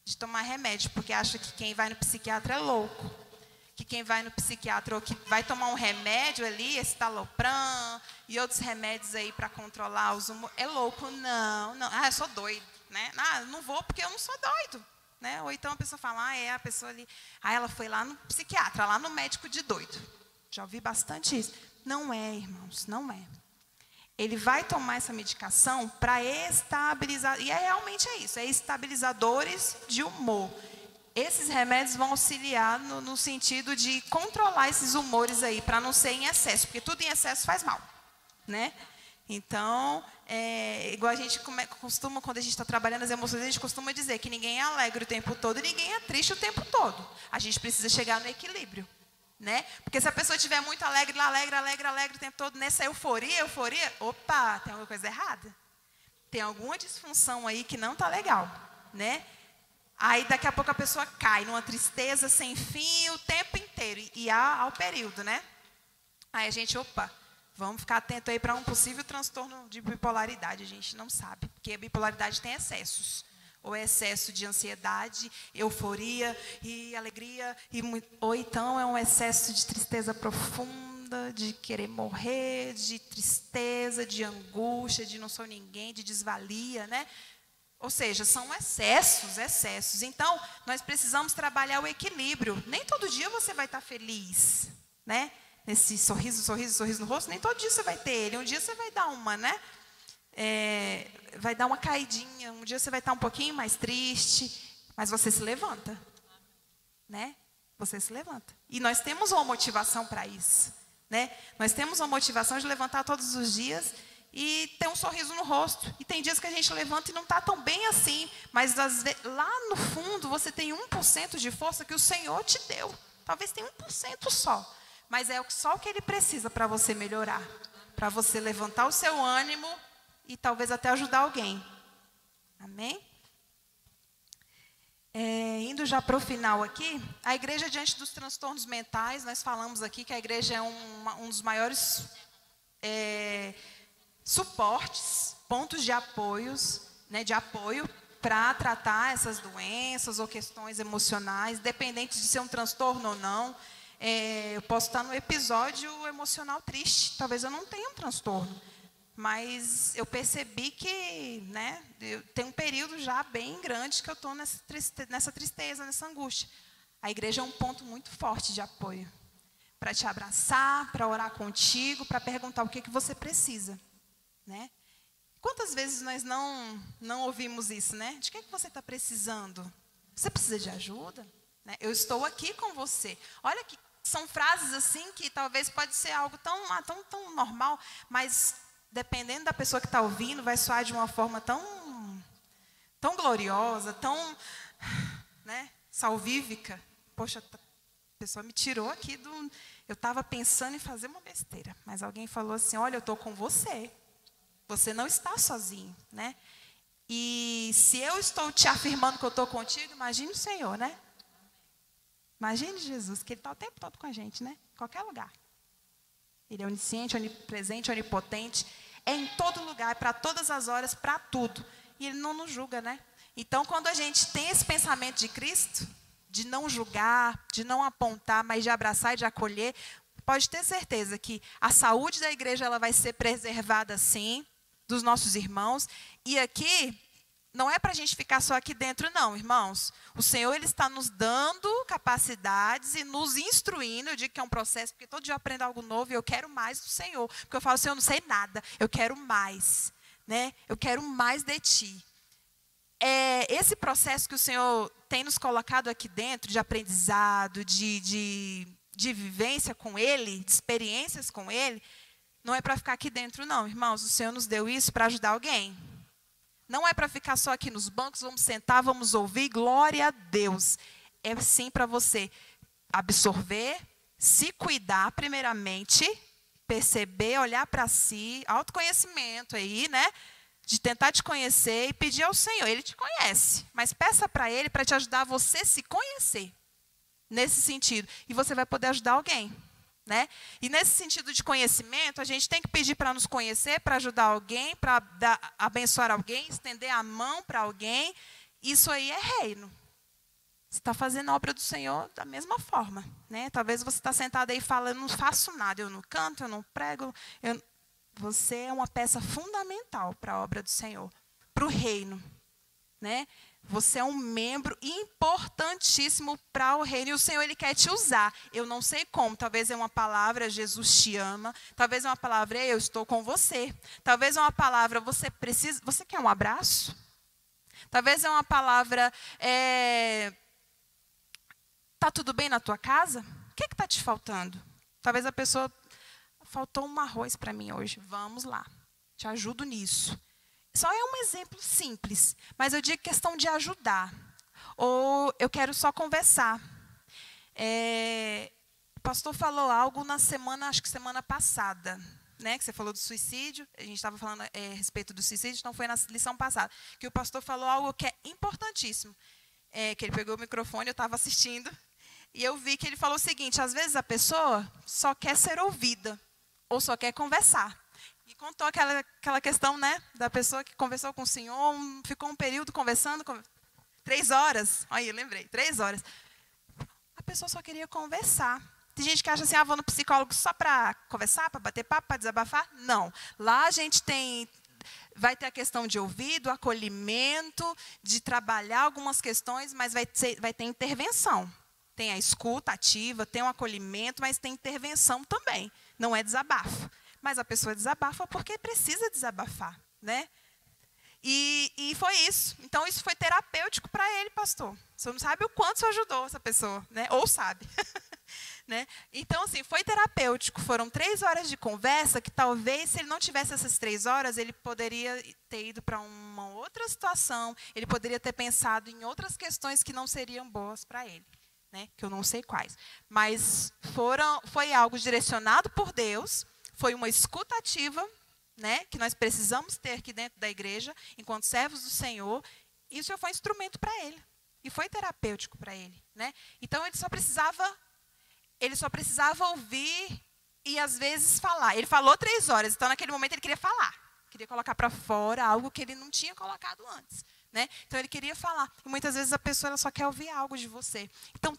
de tomar remédio, porque acha que quem vai no psiquiatra é louco. Que quem vai no psiquiatra ou que vai tomar um remédio ali, esse Talopram e outros remédios aí para controlar os humores, é louco. Não. Eu sou doido, né? Não vou porque eu não sou doido, né? Ou então a pessoa fala, a pessoa ali, ela foi lá no psiquiatra, lá no médico de doido. Já ouvi bastante isso. Não é, irmãos, não é. Ele vai tomar essa medicação para estabilizar, e realmente é isso, estabilizadores de humor. Esses remédios vão auxiliar no sentido de controlar esses humores aí, para não ser em excesso, porque tudo em excesso faz mal, né? Então, igual a gente costuma, quando a gente está trabalhando as emoções, a gente costuma dizer que ninguém é alegre o tempo todo e ninguém é triste o tempo todo. A gente precisa chegar no equilíbrio, né? Porque se a pessoa estiver muito alegre o tempo todo, nessa euforia, opa, tem alguma coisa errada. Tem alguma disfunção aí que não está legal, né? Aí daqui a pouco a pessoa cai numa tristeza sem fim o tempo inteiro. E há o período, né? Aí a gente, vamos ficar atento aí para um possível transtorno de bipolaridade. A gente não sabe, porque a bipolaridade tem excessos. Ou excesso de ansiedade, euforia e alegria. Ou então é um excesso de tristeza profunda, de querer morrer, de tristeza, de angústia, de não sou ninguém, de desvalia, né? Ou seja, são excessos. Então, nós precisamos trabalhar o equilíbrio. Nem todo dia você vai estar feliz, né? Nesse sorriso no rosto, nem todo dia você vai ter ele. Um dia você vai dar uma, né? Vai dar uma caidinha. Um dia você vai estar um pouquinho mais triste, mas você se levanta, né? Você se levanta. E nós temos uma motivação para isso, né? Nós temos uma motivação de levantar todos os dias e ter um sorriso no rosto. E tem dias que a gente levanta e não está tão bem assim. Mas lá no fundo você tem 1% de força que o Senhor te deu. Talvez tenha 1% só. Mas é só o que Ele precisa para você melhorar. Para você levantar o seu ânimo e talvez até ajudar alguém. Amém? Indo já para o final aqui, a igreja diante dos transtornos mentais, nós falamos aqui que a igreja é um dos maiores suportes, pontos de apoio para tratar essas doenças ou questões emocionais, dependente de ser um transtorno ou não. Eu posso estar no episódio emocional triste, talvez eu não tenha um transtorno, mas eu percebi que, né, tem um período já bem grande que eu estou nessa tristeza, nessa angústia. A igreja é um ponto muito forte de apoio, para te abraçar, para orar contigo, para perguntar o que você precisa. Né? Quantas vezes nós não ouvimos isso, né? De que você está precisando? Você precisa de ajuda? Né? Eu estou aqui com você. Olha que são frases assim que talvez pode ser algo tão normal, mas dependendo da pessoa que está ouvindo, vai soar de uma forma tão gloriosa, tão, né, salvífica. Poxa, a pessoa me tirou aqui do... Eu estava pensando em fazer uma besteira, mas alguém falou assim, olha, eu estou com você. Você não está sozinho, né? E se eu estou te afirmando que eu estou contigo, imagine o Senhor, né? Imagine Jesus, que Ele está o tempo todo com a gente, né? Em qualquer lugar. Ele é onisciente, onipresente, onipotente. É em todo lugar, é para todas as horas, para tudo. E Ele não nos julga, né? Então, quando a gente tem esse pensamento de Cristo, de não julgar, de não apontar, mas de abraçar e de acolher, pode ter certeza que a saúde da igreja ela vai ser preservada, sim, dos nossos irmãos. E aqui, não é para a gente ficar só aqui dentro, não, irmãos. O Senhor Ele está nos dando capacidades e nos instruindo. Eu digo que é um processo, porque todo dia eu aprendo algo novo e eu quero mais do Senhor. Porque eu falo, Senhor, eu não sei nada, eu quero mais, né? Eu quero mais de Ti. Esse processo que o Senhor tem nos colocado aqui dentro, de aprendizado, de vivência com Ele, de experiências com Ele, não é para ficar aqui dentro, não, irmãos. O Senhor nos deu isso para ajudar alguém. Não é para ficar só aqui nos bancos, vamos sentar, vamos ouvir, glória a Deus. É sim para você absorver, se cuidar primeiramente, perceber, olhar para si, autoconhecimento aí, né? De tentar te conhecer e pedir ao Senhor. Ele te conhece, mas peça para Ele para te ajudar a você se conhecer. Nesse sentido. E você vai poder ajudar alguém, né? E nesse sentido de conhecimento, a gente tem que pedir para nos conhecer, para ajudar alguém, para abençoar alguém, estender a mão para alguém. Isso aí é reino. Você está fazendo a obra do Senhor da mesma forma, né? Talvez você está sentado aí e fala, eu não faço nada, eu não canto, eu não prego, Você é uma peça fundamental para a obra do Senhor, para o reino, né? Você é um membro importantíssimo para o reino e o Senhor Ele quer te usar. Eu não sei como, talvez é uma palavra, Jesus te ama, talvez é uma palavra, eu estou com você. Talvez é uma palavra, você quer um abraço? Talvez é uma palavra, tá tudo bem na tua casa? O que está te faltando? Talvez a pessoa... Faltou um arroz para mim hoje. Vamos lá. Te ajudo nisso. Só é um exemplo simples. Mas eu digo questão de ajudar. Ou eu quero só conversar. O pastor falou algo na semana, acho que semana passada. Né, que você falou do suicídio. A gente estava falando a respeito do suicídio, então foi na lição passada. Que o pastor falou algo que é importantíssimo. Que ele pegou o microfone, eu estava assistindo. E eu vi que ele falou o seguinte, às vezes a pessoa só quer ser ouvida. Ou só quer conversar. E contou aquela questão, né, da pessoa que conversou com o Senhor, ficou um período conversando, 3 horas. Aí, eu lembrei, 3 horas. A pessoa só queria conversar. Tem gente que acha assim, vou no psicólogo só para conversar, para bater papo, para desabafar. Não. Lá a gente vai ter a questão de ouvido, acolhimento, de trabalhar algumas questões, mas vai ter intervenção. Tem a escuta ativa, tem o acolhimento, mas tem intervenção também. Não é desabafo. Mas a pessoa desabafa porque precisa desabafar, né? E foi isso. Então, isso foi terapêutico para ele, pastor. Você não sabe o quanto isso ajudou essa pessoa, né? Ou sabe. Né? Então, assim, foi terapêutico. Foram 3 horas de conversa que talvez, se ele não tivesse essas 3 horas, ele poderia ter ido para uma outra situação, ele poderia ter pensado em outras questões que não seriam boas para ele. Né, que eu não sei quais, mas foi algo direcionado por Deus, foi uma escuta ativa, né, que nós precisamos ter aqui dentro da igreja, enquanto servos do Senhor, e o Senhor foi instrumento para ele, e foi terapêutico para ele. Né? Então, ele só precisava ouvir e, às vezes, falar. Ele falou 3 horas, então, naquele momento, ele queria falar, queria colocar para fora algo que ele não tinha colocado antes. Né? Então, ele queria falar. E muitas vezes a pessoa ela só quer ouvir algo de você. Então,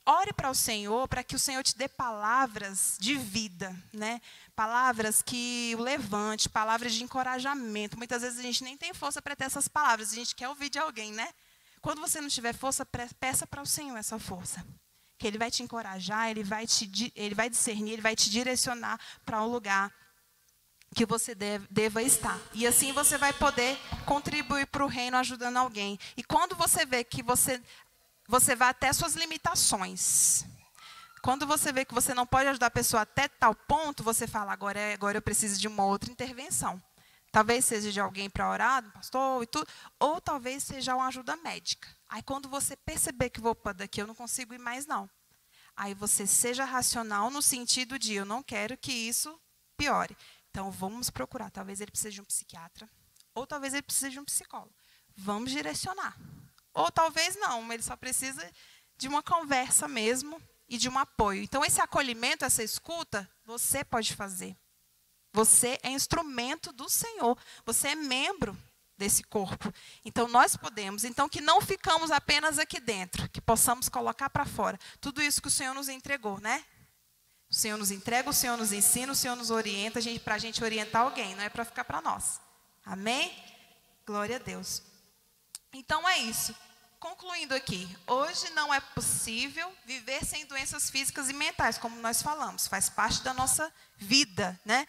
ore para o Senhor, para que o Senhor te dê palavras de vida. Né? Palavras que o levante, palavras de encorajamento. Muitas vezes a gente nem tem força para ter essas palavras. A gente quer ouvir de alguém. Né? Quando você não tiver força, peça para o Senhor essa força. Que Ele vai te encorajar, Ele vai discernir, Ele vai te direcionar para um lugar que você deva estar. E assim você vai poder contribuir para o reino ajudando alguém. E quando você vê que você vai até suas limitações. quando você vê que você não pode ajudar a pessoa até tal ponto, você fala, agora eu preciso de uma outra intervenção. Talvez seja de alguém para orar, do pastor e tudo, ou talvez seja uma ajuda médica. Aí quando você perceber que, opa, daqui eu não consigo ir mais não. Aí você seja racional no sentido de, eu não quero que isso piore. Então vamos procurar, talvez ele precise de um psiquiatra, ou talvez ele precise de um psicólogo. Vamos direcionar. Ou talvez não, ele só precisa de uma conversa mesmo e de um apoio. Então, esse acolhimento, essa escuta, você pode fazer. Você é instrumento do Senhor. Você é membro desse corpo. Então, nós podemos. Então, que não ficamos apenas aqui dentro, que possamos colocar para fora tudo isso que o Senhor nos entregou, né? O Senhor nos entrega, o Senhor nos ensina, o Senhor nos orienta para a gente orientar alguém, não é para ficar para nós. Amém? Glória a Deus. Então, é isso. Concluindo aqui, hoje não é possível viver sem doenças físicas e mentais, como nós falamos, faz parte da nossa vida, né?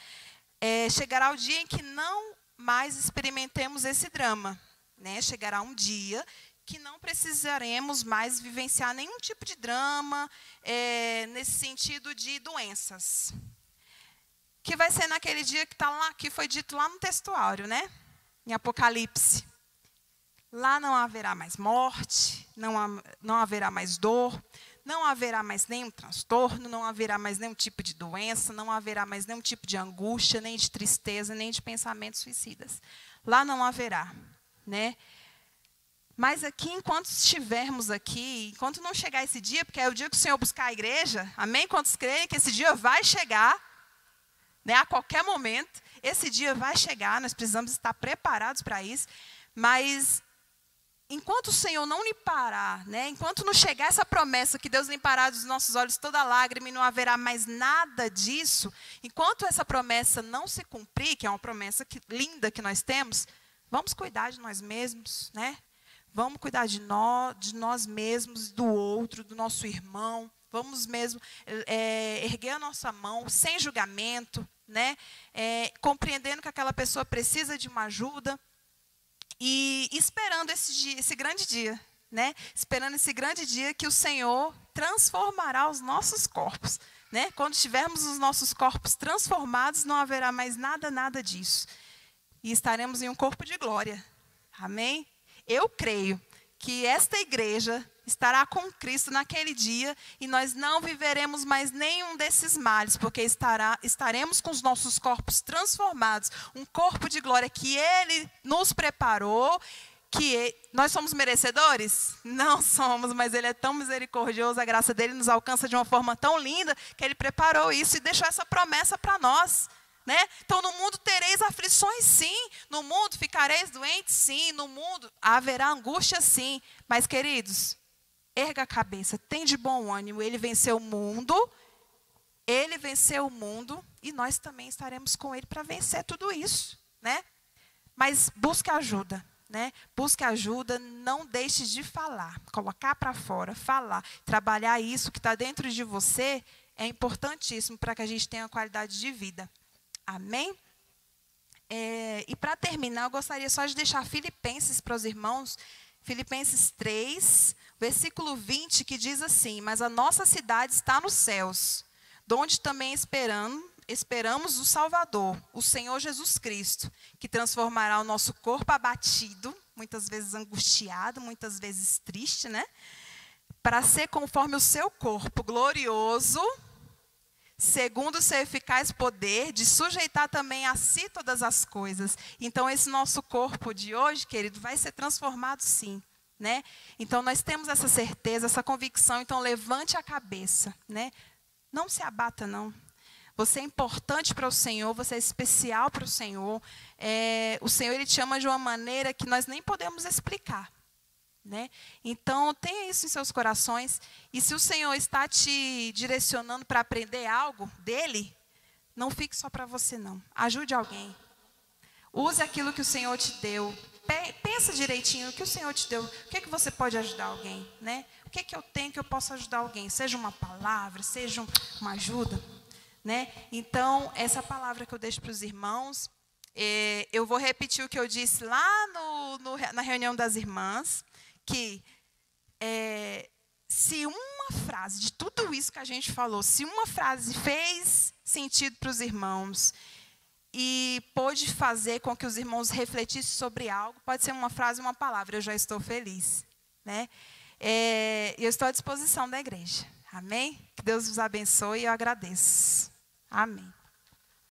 Chegará o dia em que não mais experimentemos esse drama, né? Chegará um dia que não precisaremos mais vivenciar nenhum tipo de drama, nesse sentido de doenças. Que vai ser naquele dia que tá lá, que foi dito lá no textuário, né? Em Apocalipse. Lá não haverá mais morte, não haverá mais dor, não haverá mais nenhum transtorno, não haverá mais nenhum tipo de doença, não haverá mais nenhum tipo de angústia, nem de tristeza, nem de pensamentos suicidas. Lá não haverá, né? Mas aqui, enquanto estivermos aqui, enquanto não chegar esse dia, porque é o dia que o Senhor buscar a igreja, amém? Quantos creem que esse dia vai chegar, né? A qualquer momento, esse dia vai chegar, nós precisamos estar preparados para isso, mas enquanto o Senhor não limpar, né, enquanto não chegar essa promessa que Deus limpará dos nossos olhos toda lágrima e não haverá mais nada disso, enquanto essa promessa não se cumprir, que é uma promessa linda que nós temos, vamos cuidar de nós mesmos, né? Vamos cuidar de nós mesmos, do outro, do nosso irmão. Vamos mesmo erguer a nossa mão sem julgamento, né? Compreendendo que aquela pessoa precisa de uma ajuda. E esperando esse grande dia, né? Esperando esse grande dia que o Senhor transformará os nossos corpos, né? Quando tivermos os nossos corpos transformados, não haverá mais nada disso. E estaremos em um corpo de glória. Amém? Eu creio que esta igreja estará com Cristo naquele dia e nós não viveremos mais nenhum desses males, porque estaremos com os nossos corpos transformados, um corpo de glória que Ele nos preparou, nós somos merecedores? Não somos, mas Ele é tão misericordioso, a graça dEle nos alcança de uma forma tão linda, que Ele preparou isso e deixou essa promessa para nós. Né? Então, no mundo tereis aflições, sim. No mundo ficareis doentes, sim. No mundo haverá angústia, sim. Mas, queridos, erga a cabeça, tem de bom ânimo. Ele venceu o mundo e nós também estaremos com Ele para vencer tudo isso, né? Mas busque ajuda, né? Busque ajuda, não deixe de falar, colocar para fora, falar, trabalhar isso que está dentro de você é importantíssimo para que a gente tenha qualidade de vida. Amém? E para terminar, eu gostaria só de deixar Filipenses para os irmãos, Filipenses 3, versículo 20, que diz assim: mas a nossa cidade está nos céus, de onde também esperamos o Salvador, o Senhor Jesus Cristo, que transformará o nosso corpo abatido, muitas vezes angustiado, muitas vezes triste, né? Para ser conforme o seu corpo glorioso, segundo o seu eficaz poder, de sujeitar também a si todas as coisas. Então, esse nosso corpo de hoje, querido, vai ser transformado sim, né? Então, nós temos essa certeza, essa convicção. Então, levante a cabeça, né? Não se abata, não. Você é importante para o Senhor, você é especial para o Senhor. O Senhor, Ele te ama de uma maneira que nós nem podemos explicar. Né? Então, tenha isso em seus corações. E se o Senhor está te direcionando para aprender algo dEle, não fique só para você, não. Ajude alguém. Use aquilo que o Senhor te deu. Pensa direitinho o que o Senhor te deu. O que é que você pode ajudar alguém? Né? O que é que eu tenho que eu posso ajudar alguém? Seja uma palavra, seja uma ajuda. Né? Então, essa palavra que eu deixo para os irmãos, eu vou repetir o que eu disse lá na reunião das irmãs, que se uma frase, de tudo isso que a gente falou, se uma frase fez sentido para os irmãos e pôde fazer com que os irmãos refletissem sobre algo, pode ser uma frase, uma palavra, eu já estou feliz, né? Eu estou à disposição da igreja. Amém? Que Deus vos abençoe e eu agradeço. Amém.